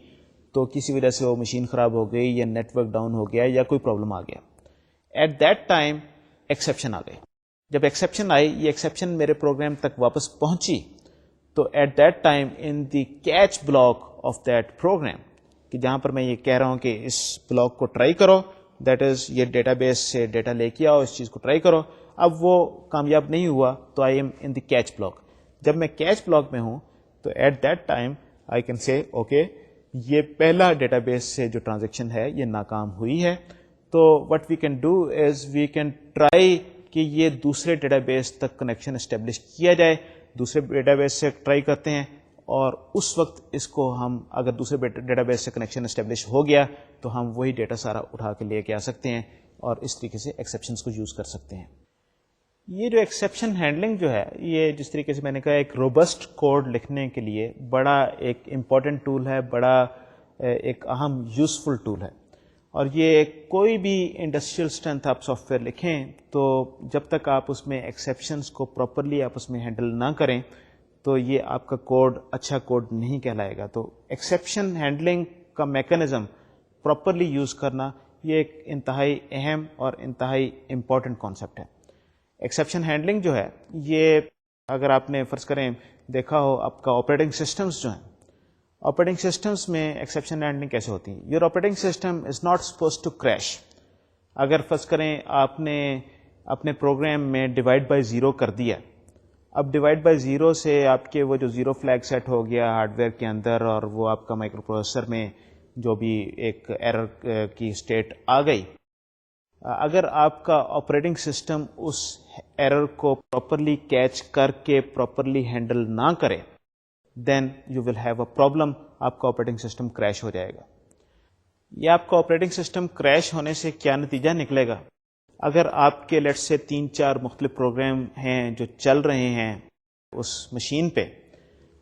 تو کسی وجہ سے وہ مشین خراب ہو گئی یا نیٹ ورک ڈاؤن ہو گیا یا کوئی پرابلم آ گیا. ایٹ دیٹ ٹائم ایکسیپشن آ گئی. جب ایکسیپشن آئی، یہ ایکسیپشن میرے پروگرام تک واپس پہنچی تو at that time in the catch block of that program, کہ جہاں پر میں یہ کہہ رہا ہوں کہ اس بلاک کو ٹرائی کرو، دیٹ از یہ ڈیٹا بیس سے ڈیٹا لے کے آؤ، اس چیز کو ٹرائی کرو. اب وہ کامیاب نہیں ہوا تو I am in the catch block. جب میں کیچ بلاک میں ہوں تو at that time I can say okay یہ پہلا ڈیٹا بیس سے جو ٹرانزیکشن ہے یہ ناکام ہوئی ہے. تو what we can do is we can try کہ یہ دوسرے ڈیٹا بیس تک کنیکشن اسٹیبلش کیا جائے. دوسرے ڈیٹا بیس سے ٹرائی کرتے ہیں اور اس وقت اس کو ہم اگر دوسرے ڈیٹا بیس سے کنیکشن اسٹیبلش ہو گیا تو ہم وہی ڈیٹا سارا اٹھا کے لے کے آ سکتے ہیں اور اس طریقے سے ایکسیپشنس کو یوز کر سکتے ہیں. یہ جو ایکسیپشن ہینڈلنگ جو ہے، یہ جس طریقے سے میں نے کہا ایک روبسٹ کوڈ لکھنے کے لیے بڑا ایک امپورٹنٹ ٹول ہے، بڑا ایک اہم یوزفل ٹول ہے. اور یہ کوئی بھی انڈسٹریل اسٹرینتھ آپ سافٹ ویئر لکھیں تو جب تک آپ اس میں ایکسیپشنس کو پراپرلی آپ اس میں ہینڈل نہ کریں تو یہ آپ کا کوڈ اچھا کوڈ نہیں کہلائے گا. تو ایکسیپشن ہینڈلنگ کا میکانزم پراپرلی یوز کرنا یہ ایک انتہائی اہم اور انتہائی امپورٹنٹ کانسیپٹ ہے. ایکسیپشن ہینڈلنگ جو ہے یہ اگر آپ نے فرض کریں دیکھا ہو آپ کا آپریٹنگ سسٹمز جو ہیں، آپریٹنگ سسٹمز میں ایکسیپشن ہینڈلنگ کیسے ہوتی ہے. Your operating system is not suppose to crash. اگر فرض کریں آپ نے اپنے پروگرام میں ڈیوائڈ بائی زیرو کر دیا، اب ڈیوائڈ بائی زیرو سے آپ کے وہ جو زیرو فلیگ سیٹ ہو گیا ہارڈ ویئر کے اندر اور وہ آپ کا مائکرو پروسیسر میں جو بھی ایک ایرر کی اسٹیٹ آ گئی، اگر آپ کا آپریٹنگ سسٹم اس ایرر کو پراپرلی کیچ کر کے پراپرلی ہینڈل نہ کرے then you will have a problem. آپ کا آپریٹنگ سسٹم کریش ہو جائے گا. یہ آپ کا آپریٹنگ سسٹم کریش ہونے سے کیا نتیجہ نکلے گا؟ اگر آپ کے لیٹ سے 3-4 مختلف پروگرام ہیں جو چل رہے ہیں اس مشین پہ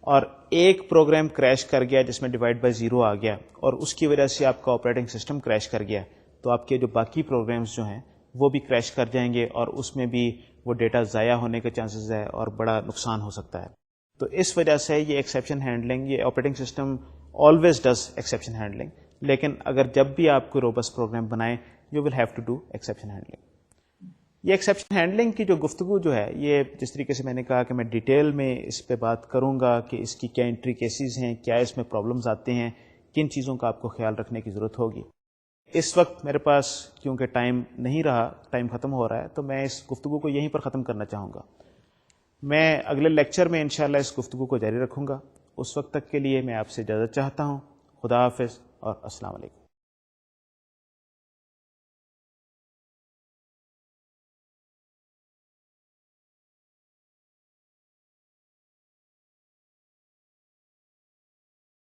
اور ایک پروگرام کریش کر گیا جس میں ڈیوائڈ بائی زیرو آ گیا اور اس کی وجہ سے آپ کا آپریٹنگ سسٹم کریش کر گیا، تو آپ کے جو باقی پروگرامز جو ہیں وہ بھی کریش کر جائیں گے اور اس میں بھی وہ ڈیٹا ضائع ہونے کے چانسز ہے اور بڑا نقصان ہو سکتا ہے. تو اس وجہ سے یہ ایکسیپشن ہینڈلنگ، یہ operating system always does exception handling. لیکن اگر جب بھی آپ کوئی روبسٹ پروگرام بنائیں you will have to do exception handling. یہ ایکسیپشن ہینڈلنگ کی جو گفتگو جو ہے یہ جس طریقے سے میں نے کہا کہ میں ڈیٹیل میں اس پہ بات کروں گا کہ اس کی کیا انٹری کیسز ہیں، کیا اس میں پرابلمز آتے ہیں، کن چیزوں کا آپ کو خیال رکھنے کی ضرورت ہوگی. اس وقت میرے پاس کیونکہ ٹائم نہیں رہا، ٹائم ختم ہو رہا ہے، تو میں اس گفتگو کو یہیں پر ختم کرنا چاہوں گا. میں اگلے لیکچر میں انشاءاللہ اس گفتگو کو جاری رکھوں گا. اس وقت تک کے لیے میں آپ سے اجازت چاہتا ہوں. خدا حافظ اور السلام علیکم.